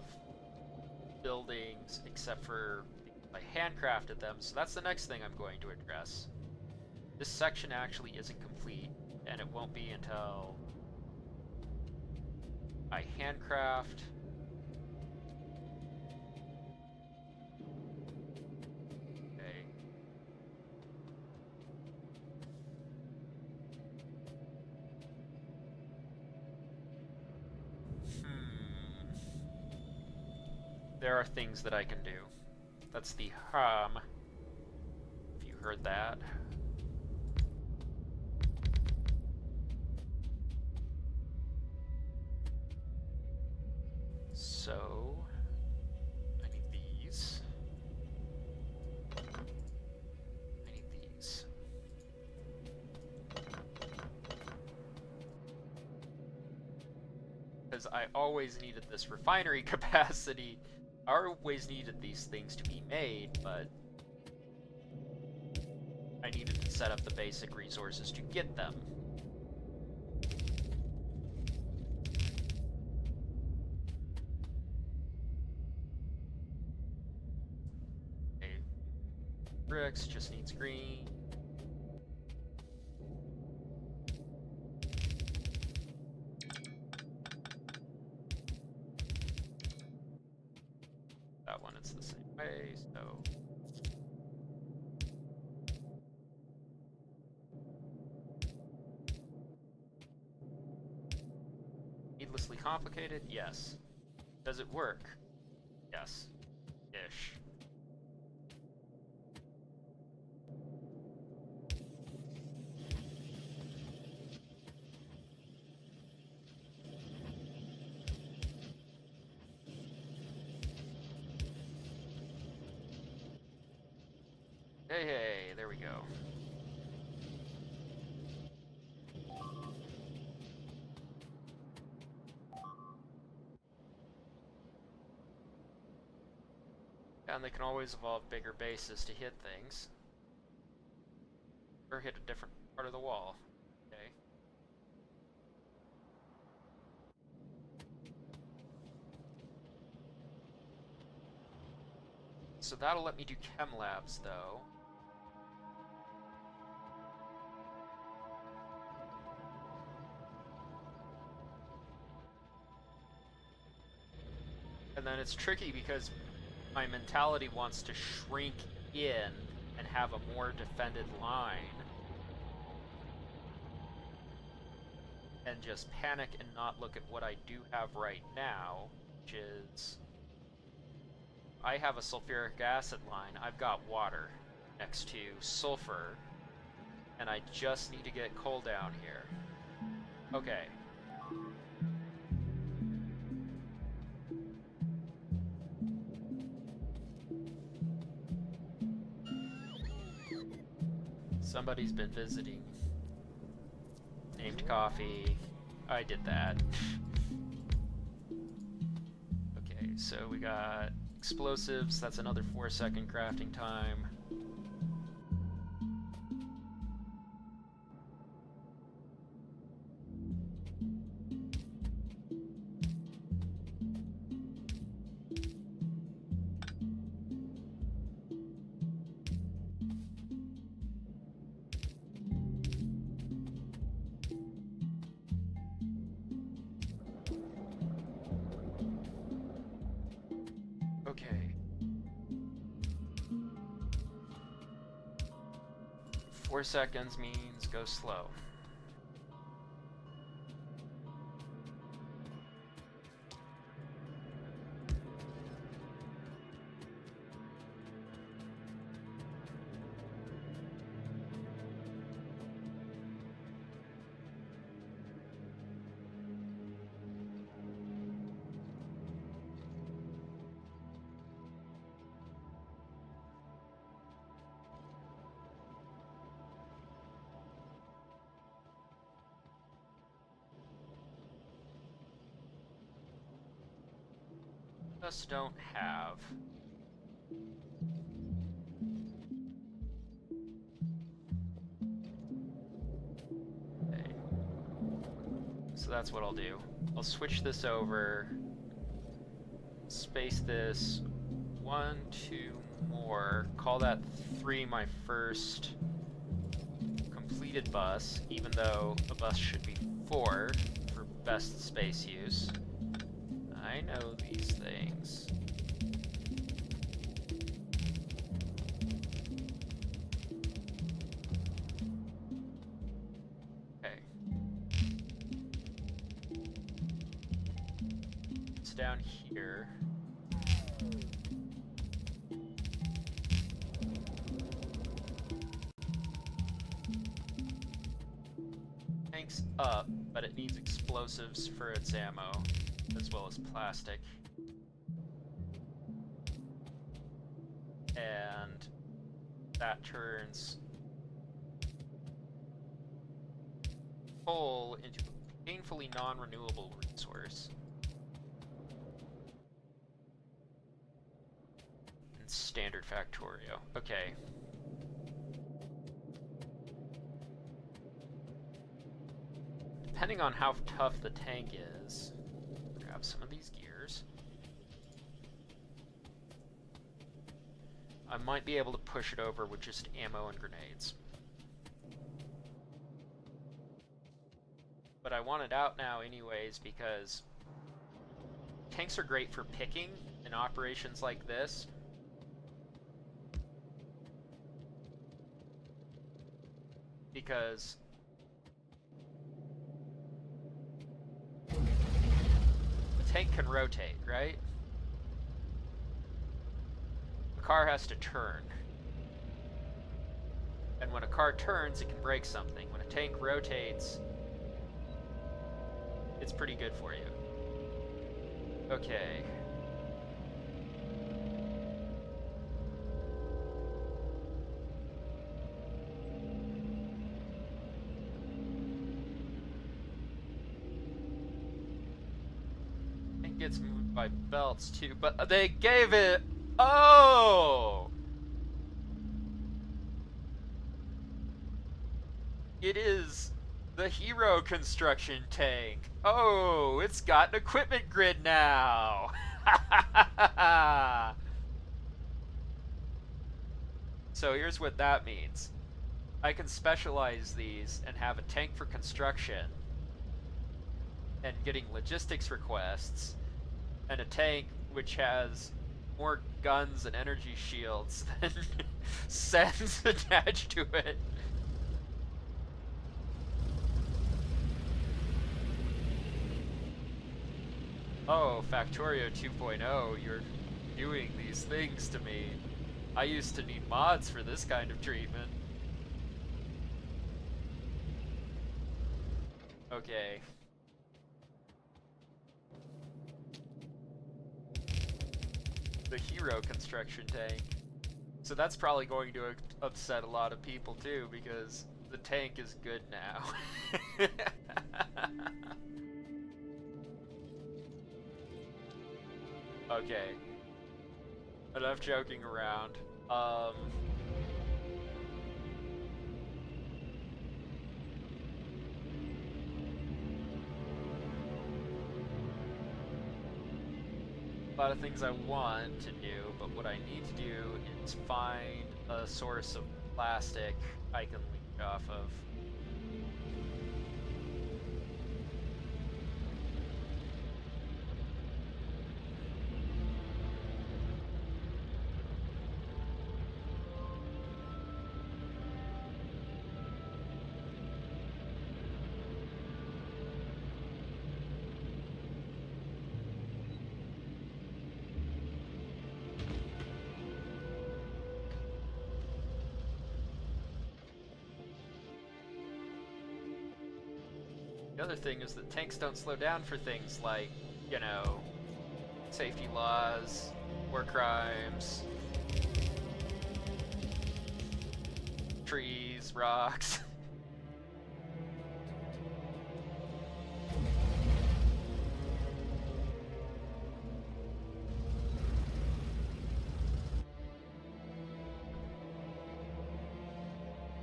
buildings except for I handcrafted them, so that's the next thing I'm going to address. This section actually isn't complete, and it won't be until I handcraft. Okay. There are things that I can do. That's the hum. If you heard that. So, I need these. I need these. Because I always needed this refinery capacity. I always needed these things to be made, but I needed to set up the basic resources to get them. Okay. tricks, just needs green. That one, it's the same way, so... Needlessly complicated? Yes. Does it work? Yes. Ish. Hey, there we go. And they can always evolve bigger bases to hit things. Or hit a different part of the wall. Okay. So that'll let me do chem labs, though. And then it's tricky because my mentality wants to shrink in and have a more defended line. And just panic and not look at what I do have right now, which is... I have a sulfuric acid line, I've got water next to sulfur, and I just need to get coal down here. Okay. Somebody's been visiting. Named Coffee. I did that. Okay, so we got explosives, that's another 4-second crafting time. Okay. 4 seconds means go slow. Just don't have. Okay. So that's what I'll do. I'll switch this over, space this 1, 2 more, call that 3 my first completed bus, even though a bus should be 4 for best space use. I know these things. Okay. It's down here. Tank's up, but it needs explosives for its ammo, as well as plastic. And that turns coal into a painfully non-renewable resource. And standard Factorio. Okay. Depending on how tough the tank is, grab some of these gears. I might be able to push it over with just ammo and grenades. But I want it out now anyways because tanks are great for picking in operations like this. Because the tank can rotate, right? The car has to turn. And when a car turns, it can break something. When a tank rotates, it's pretty good for you. Okay. It gets moved by belts too, but they gave it... Oh! It is the hero construction tank. Oh, it's got an equipment grid now. So here's what that means. I can specialize these and have a tank for construction and getting logistics requests, and a tank which has more guns and energy shields than sens attached to it. Oh, Factorio 2.0, you're doing these things to me. I used to need mods for this kind of treatment. Okay. The hero construction tank. So that's probably going to upset a lot of people too, because the tank is good now. Okay. Enough joking around. A lot of things I want to do, but what I need to do is find a source of plastic I can leech off of. The other thing is that tanks don't slow down for things like, you know, safety laws, war crimes, trees, rocks.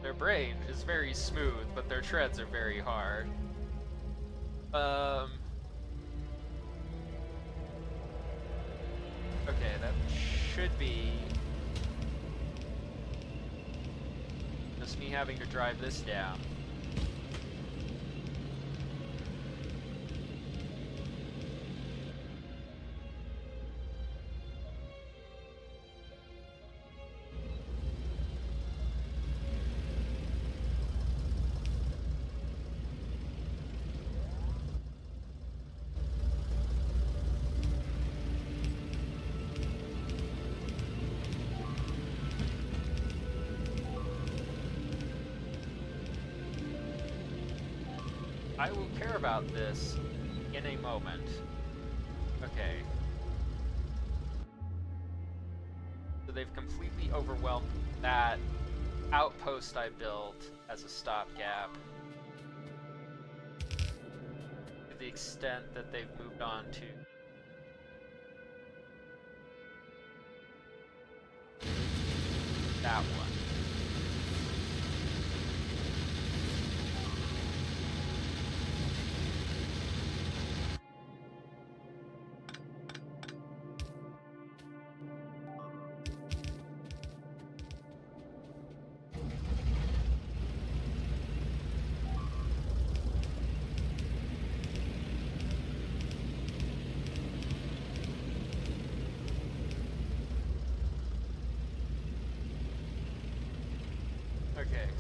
Their brain is very smooth, but their treads are very hard. Okay, that should be just me having to drive this down. I will care about this in a moment. Okay. So they've completely overwhelmed that outpost I built as a stopgap. To the extent that they've moved on to that one.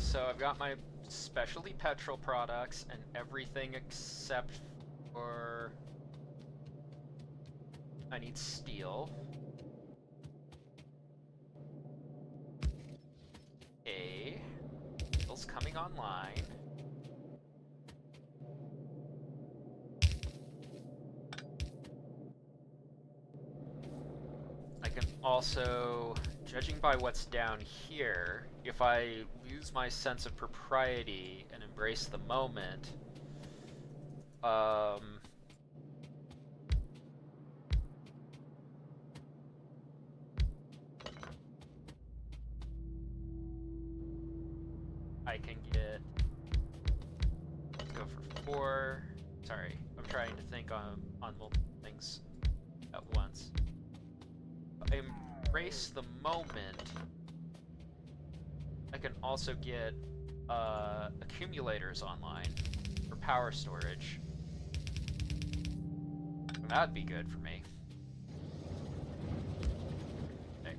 So I've got my specialty petrol products and everything except for... I need steel. Steel's coming online. I can also, judging by what's down here, if I lose my sense of propriety and embrace the moment, I can get, let's go for 4. Sorry, I'm trying to think on multiple things at once. Embrace the moment. I can also get accumulators online for power storage. That'd be good for me. Okay.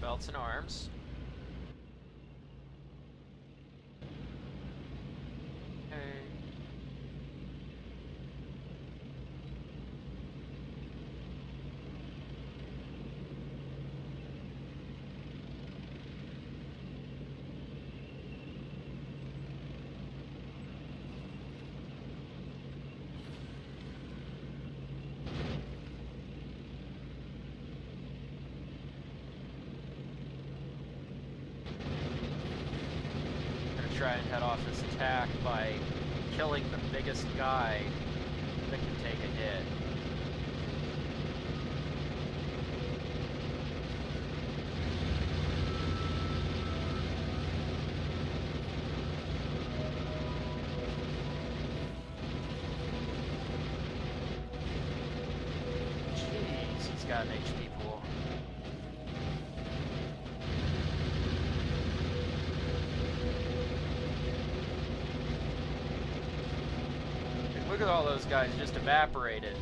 Belts and arms. Okay. Try and head off this attack by killing the biggest guy that can take a hit. Jeez, he's got an HP pool. Look at all those guys just evaporated.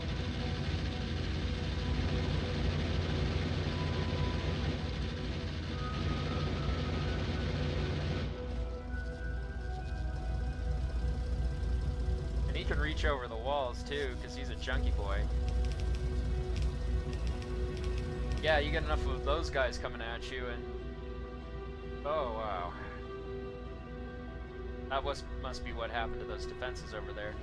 And he can reach over the walls too, because he's a chunky boy. Yeah, you get enough of those guys coming at you and... Oh, wow. That must be what happened to those defenses over there.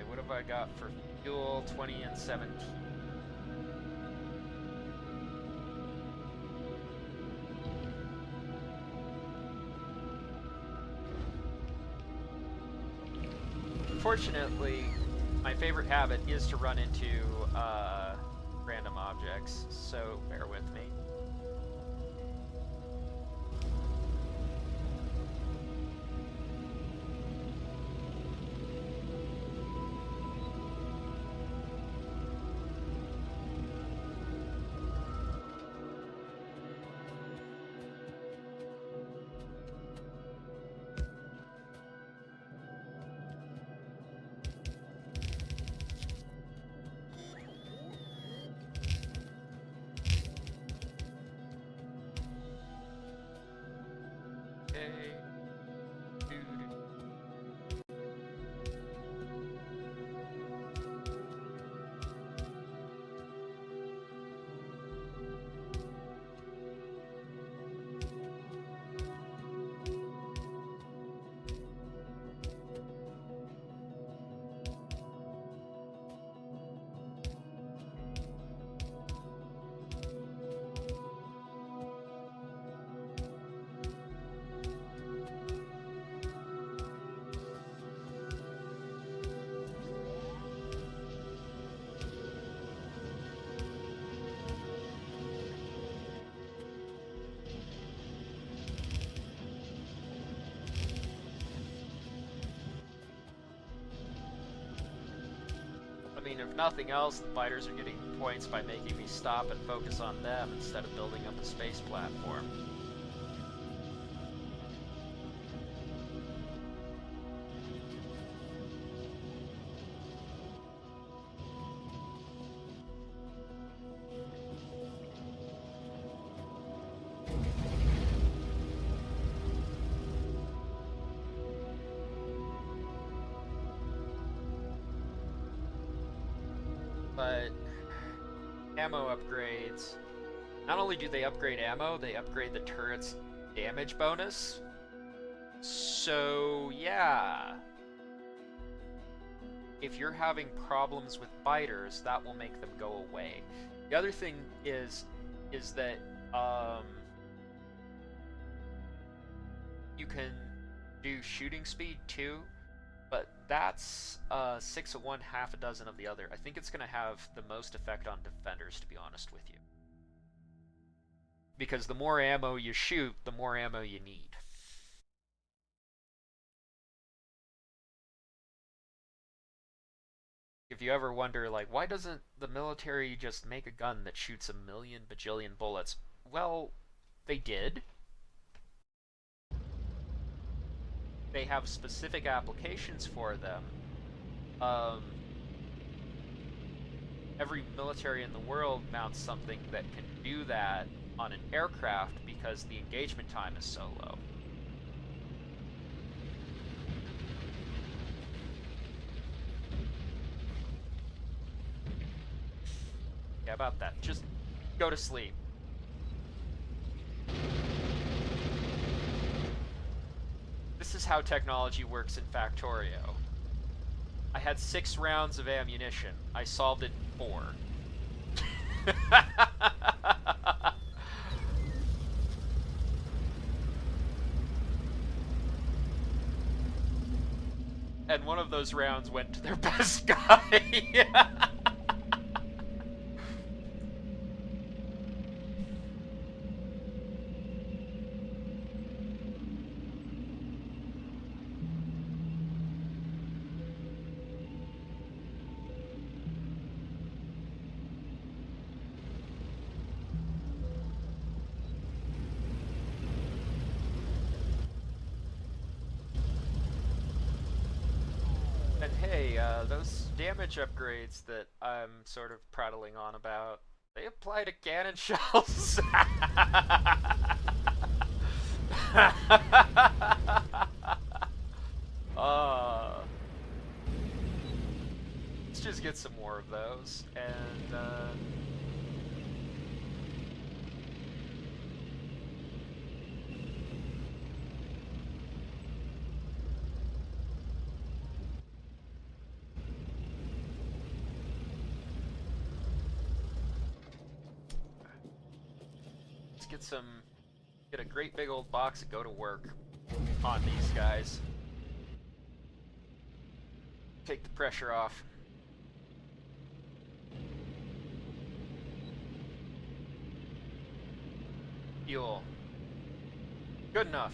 What have I got for fuel? 20 and 17. Unfortunately, my favorite habit is to run into random objects, so bear with me. Okay. Dude. I mean, if nothing else, the fighters are getting points by making me stop and focus on them instead of building up a space platform. But ammo upgrades, not only do they upgrade ammo, they upgrade the turret's damage bonus. So yeah, if you're having problems with biters, that will make them go away. The other thing is that you can do shooting speed too, but that's 6 of one, half a dozen of the other. I think it's going to have the most effect on defenders, to be honest with you. Because the more ammo you shoot, the more ammo you need. If you ever wonder, like, why doesn't the military just make a gun that shoots a million bajillion bullets? Well, they did. They have specific applications for them. Every military in the world mounts something that can do that on an aircraft because the engagement time is so low. Yeah, about that. Just go to sleep. This is how technology works in Factorio. I had 6 rounds of ammunition. I solved it in 4. And one of those rounds went to their best guy. And hey, those damage upgrades that I'm sort of prattling on about, they apply to cannon shells. Let's just get some more of those, and get a great big old box and go to work on these guys. Take the pressure off. Fuel. Good enough.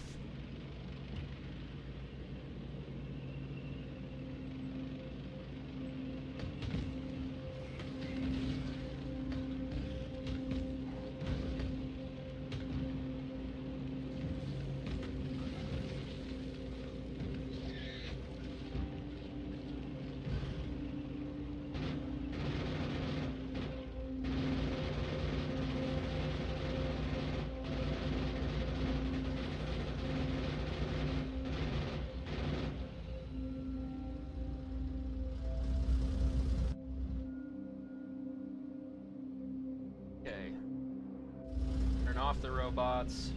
off the robots.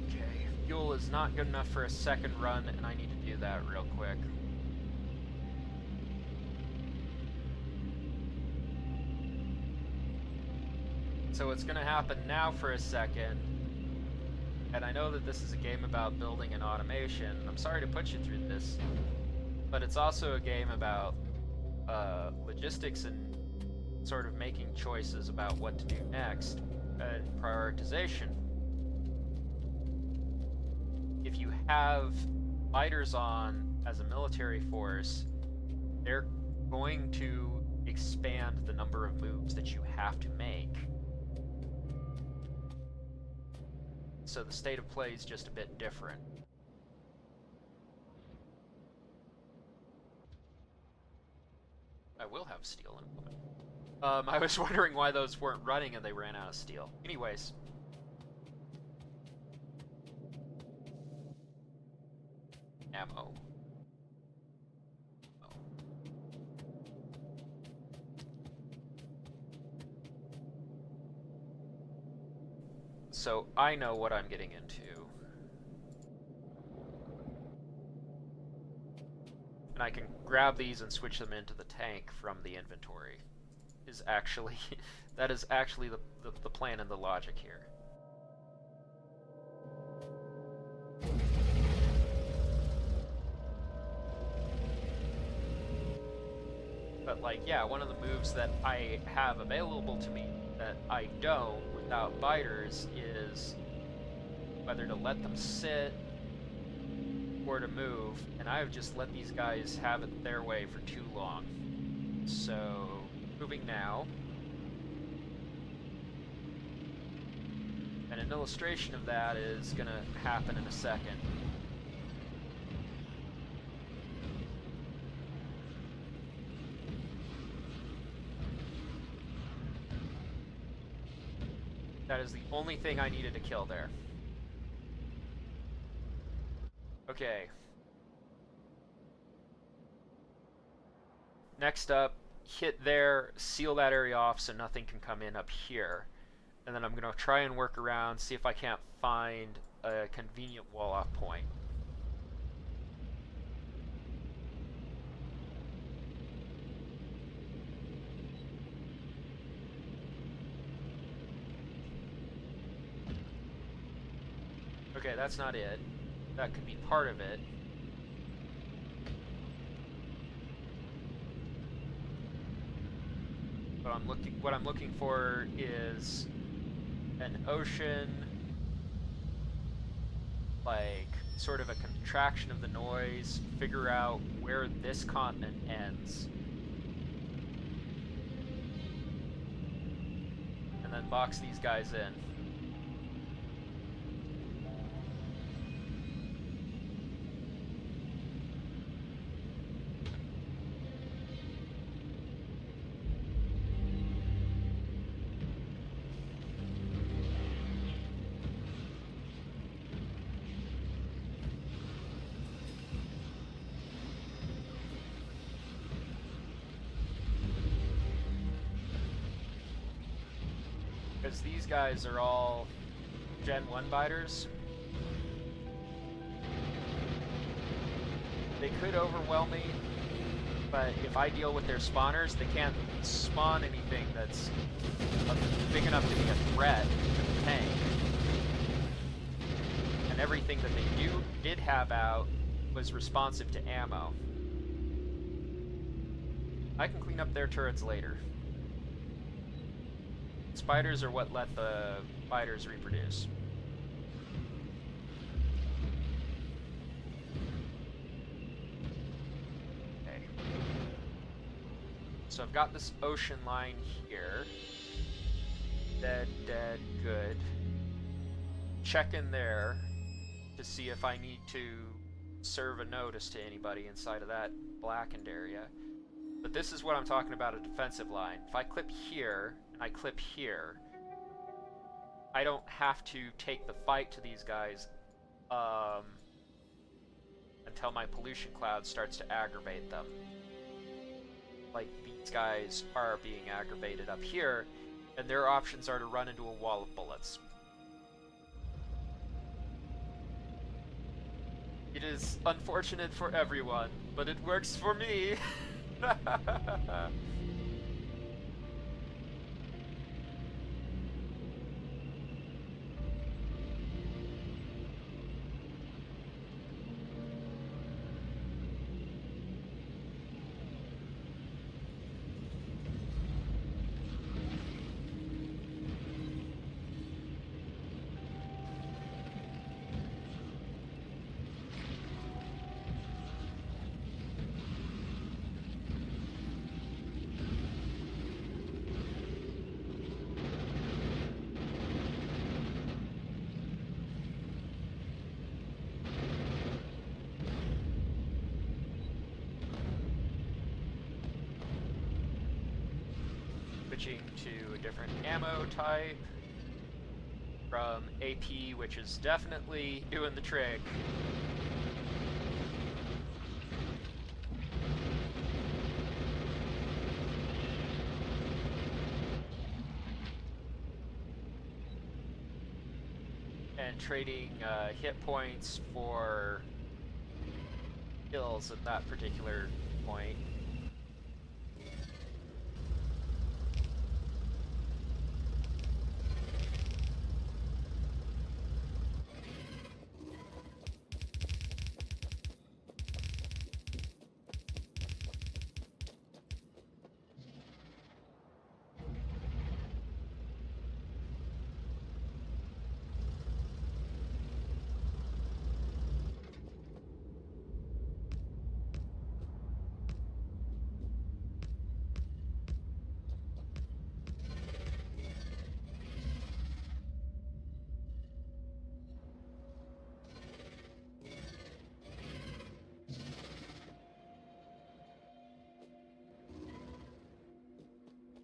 Okay, fuel is not good enough for a second run, and I need to do that real quick. So what's going to happen now for a second, and I know that this is a game about building an automation, I'm sorry to put you through this, but it's also a game about logistics and sort of making choices about what to do next and prioritization. If you have fighters on as a military force, they're going to expand the number of moves that you have to make. So the state of play is just a bit different. I will have steel in a moment. I was wondering why those weren't running and they ran out of steel. Anyways. Ammo. Oh. So I know what I'm getting into. And I can grab these and switch them into the tank from the inventory. That is actually the plan and the logic here. But like, yeah, one of the moves that I have available to me that I don't without biters is whether to let them sit or to move, and I've just let these guys have it their way for too long. So, moving now. And an illustration of that is going to happen in a second. That is the only thing I needed to kill there. Okay. Next up, hit there, seal that area off so nothing can come in up here. And then I'm going to try and work around, see if I can't find a convenient wall-off point. Okay, that's not it. That could be part of it. But what I'm looking for is an ocean, like sort of a contraction of the noise, figure out where this continent ends, and then box these guys in. Because these guys are all Gen 1 biters. They could overwhelm me, but if I deal with their spawners, they can't spawn anything that's big enough to be a threat to the tank. And everything that they did have out was responsive to ammo. I can clean up their turrets later. Spiders are what let the biters reproduce. Okay. So I've got this ocean line here. Dead, good. Check in there to see if I need to serve a notice to anybody inside of that blackened area. But this is what I'm talking about, a defensive line. If I clip here, and I clip here, I don't have to take the fight to these guys until my pollution cloud starts to aggravate them. like these guys are being aggravated up here, and their options are to run into a wall of bullets. It is unfortunate for everyone, but it works for me. Switching to a different ammo type from AP, which is definitely doing the trick. And trading hit points for kills at that particular point.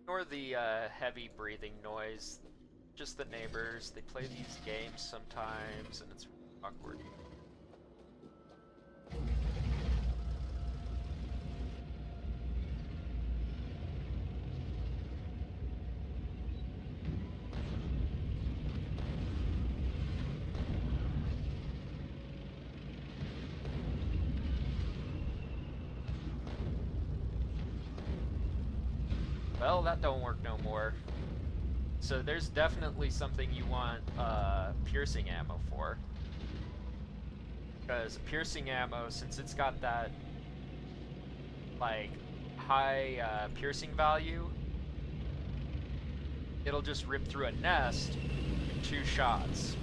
Ignore the heavy breathing noise. Just the neighbors. They play these games sometimes, and it's awkward. Well, that don't work no more. So there's definitely something you want piercing ammo for. Because piercing ammo, since it's got that, like, high piercing value, it'll just rip through a nest in 2 shots.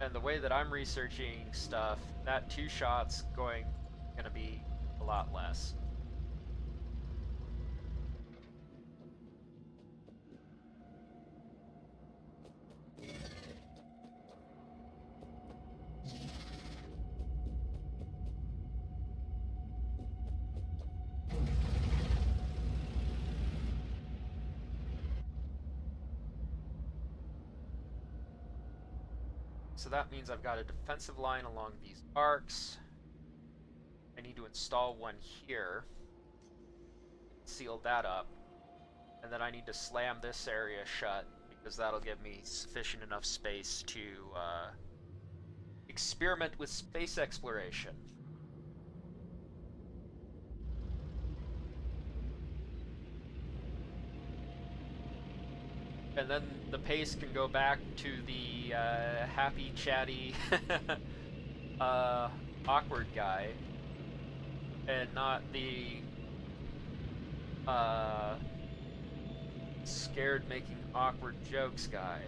And the way that I'm researching stuff, that 2 shots gonna be a lot less. So that means I've got a defensive line along these arcs. I need to install one here, seal that up, and then I need to slam this area shut because that'll give me sufficient enough space to experiment with space exploration. And then the pace can go back to the happy, chatty, awkward guy, and not the scared making awkward jokes guy.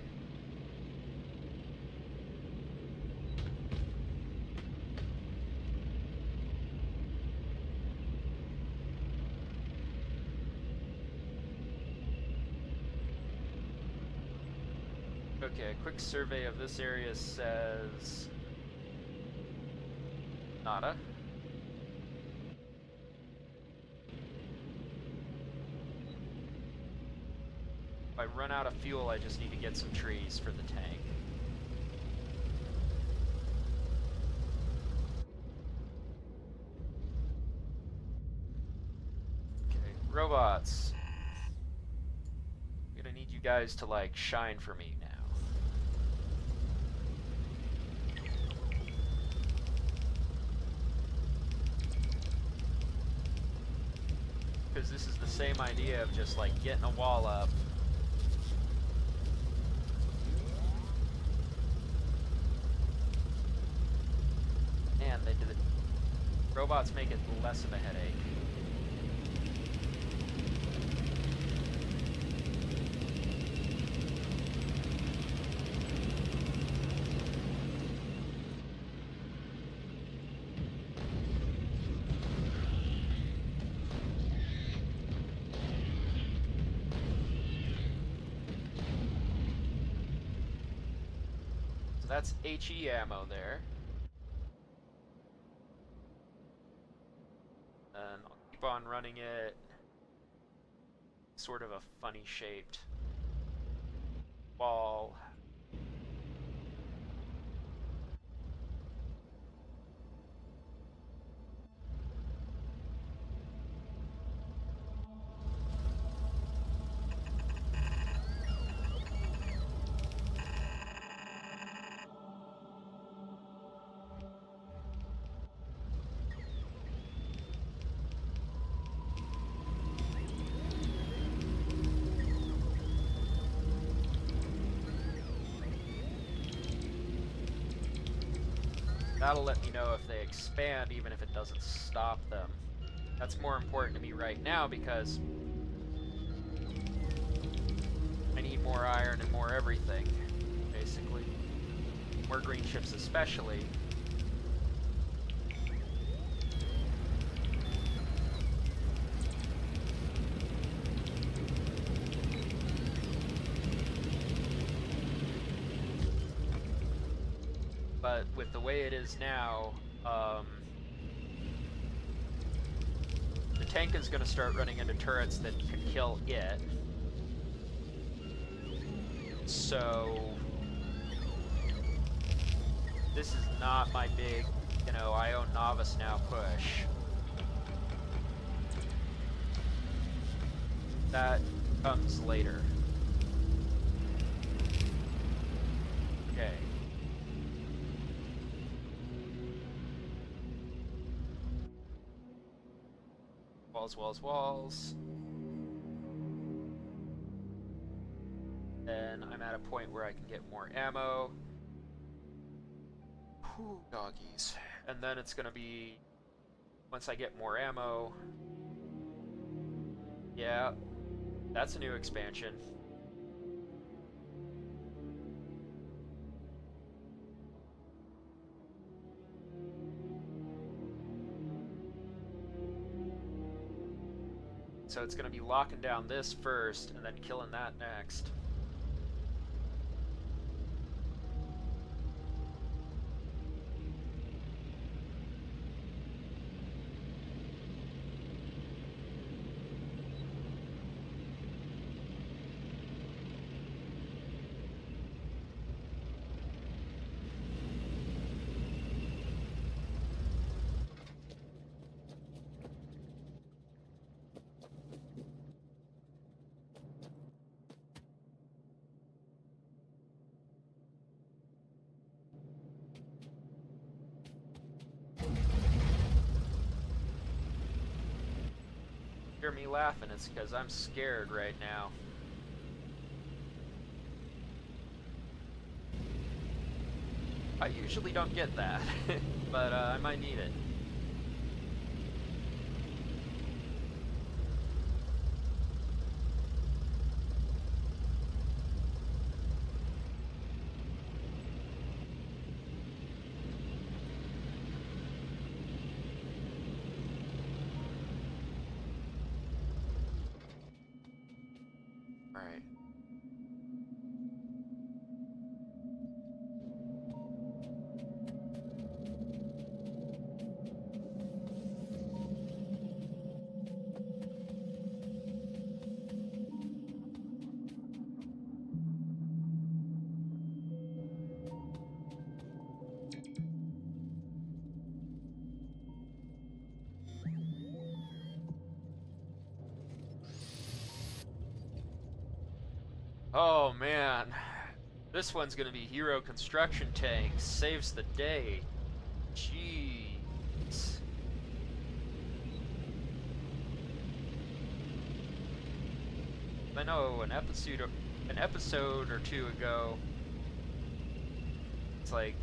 Okay, a quick survey of this area says nada. If I run out of fuel, I just need to get some trees for the tank. need you guys to, like, shine for me now. Because this is the same idea of just, like, getting a wall up. Man, they did it. Robots make it less of a headache. So that's HE ammo there. And I'll keep on running it. Sort of a funny shaped wall. That'll let me know if they expand, even if it doesn't stop them. That's more important to me right now because I need more iron and more everything, basically. More green chips especially. But with the way it is now, the tank is going to start running into turrets that can kill it. So this is not my big, I own novice now push. That comes later. Okay. Walls, walls, walls. Then I'm at a point where I can get more ammo. Whew, doggies. And then it's gonna be, once I get more ammo, yeah, that's a new expansion. So it's gonna be locking down this first, and then killing that next. Hear me laughing, it's because I'm scared right now. I usually don't get that, but I might need it. Alright. Oh man, this one's gonna be hero construction tank. Saves the day. Jeez. I know an episode or two ago, it's like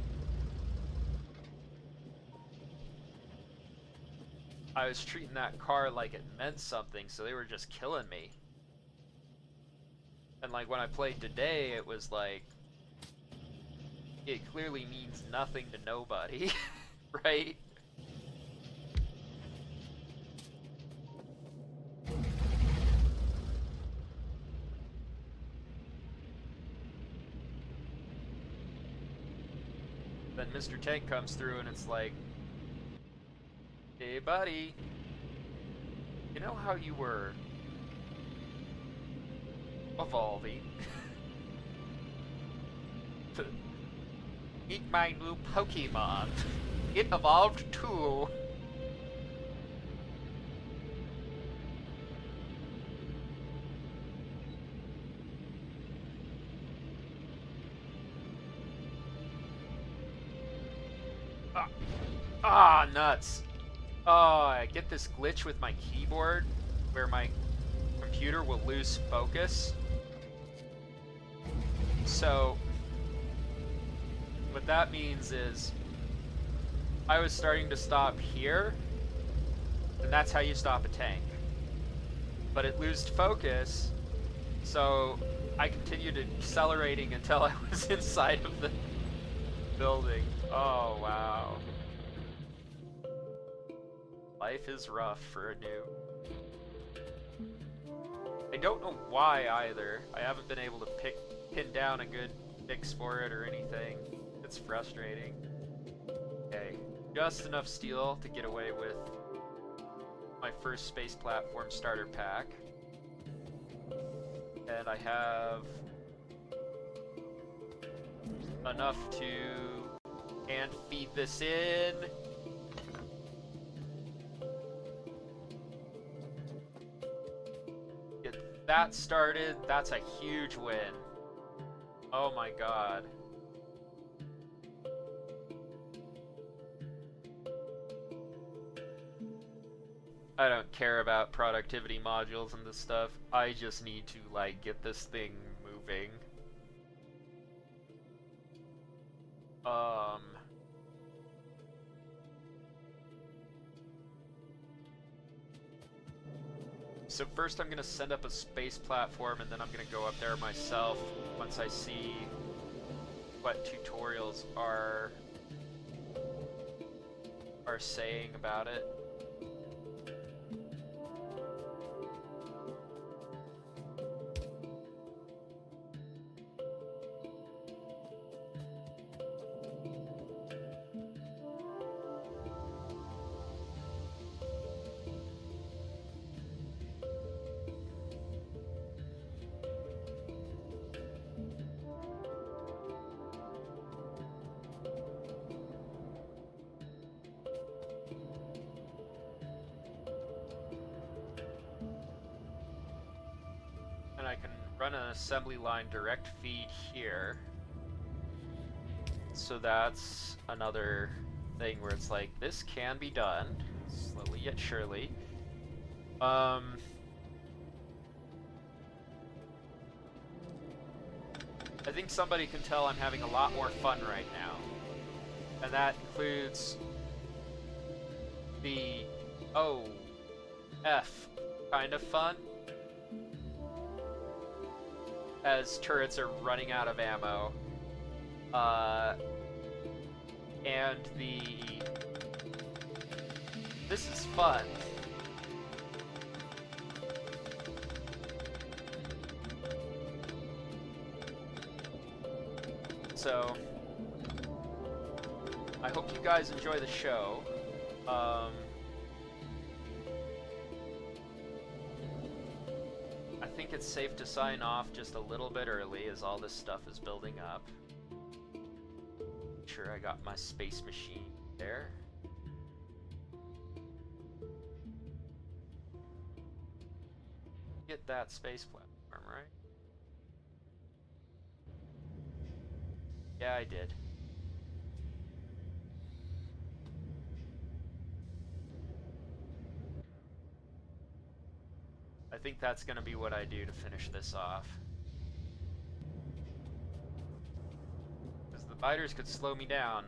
I was treating that car like it meant something, so they were just killing me. And like when I played today, it was like it clearly means nothing to nobody, right? Then Mr. Tank comes through and it's like, hey buddy, you know how you were evolving? Meet my new Pokemon. It evolved too. Nuts. Oh, I get this glitch with my keyboard where my computer will lose focus. So, what that means is I was starting to stop here, and that's how you stop a tank. But it lost focus, so I continued accelerating until I was inside of the building. Oh, wow. Life is rough for a noob. I don't know why either. I haven't been able to pin down a good fix for it or anything. It's frustrating. Okay, just enough steel to get away with my first space platform starter pack. And I have enough to hand feed this in. Get that started. That's a huge win. Oh my god. I don't care about productivity modules and this stuff. I just need to, like, get this thing moving. So first I'm gonna send up a space platform and then I'm gonna go up there myself once I see what tutorials are saying about it. And I can run an assembly line direct feed here. So that's another thing where it's like, this can be done, slowly yet surely. I think somebody can tell I'm having a lot more fun right now. And that includes the F kind of fun. As turrets are running out of ammo. And this is fun. So, I hope you guys enjoy the show. I think it's safe to sign off just a little bit early as all this stuff is building up. Sure, I got my space machine there. Get that space platform, right? Yeah, I did. I think that's gonna be what I do to finish this off. Because the biters could slow me down.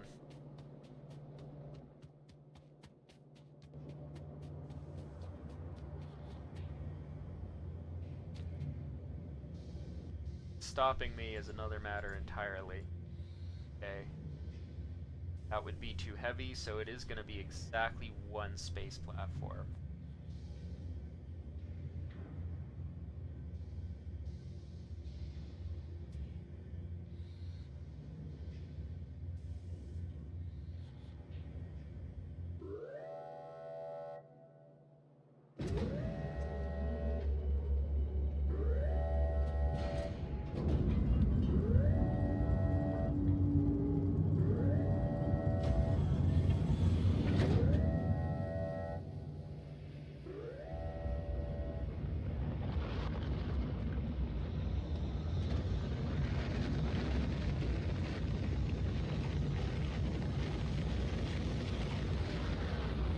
Stopping me is another matter entirely. Okay. That would be too heavy, so it is gonna be exactly one space platform.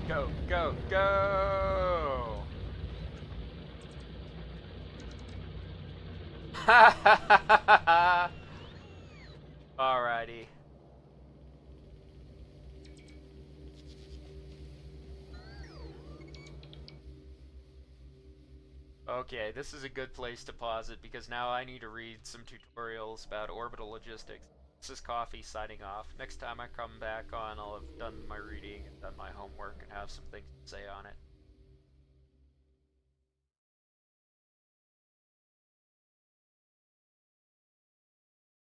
Go, go, go! Ha ha ha ha ha! Alrighty. Okay, this is a good place to pause it because now I need to read some tutorials about orbital logistics. This is Coffee signing off. Next time I come back on, I'll have done my reading and done my homework and have some things to say on it.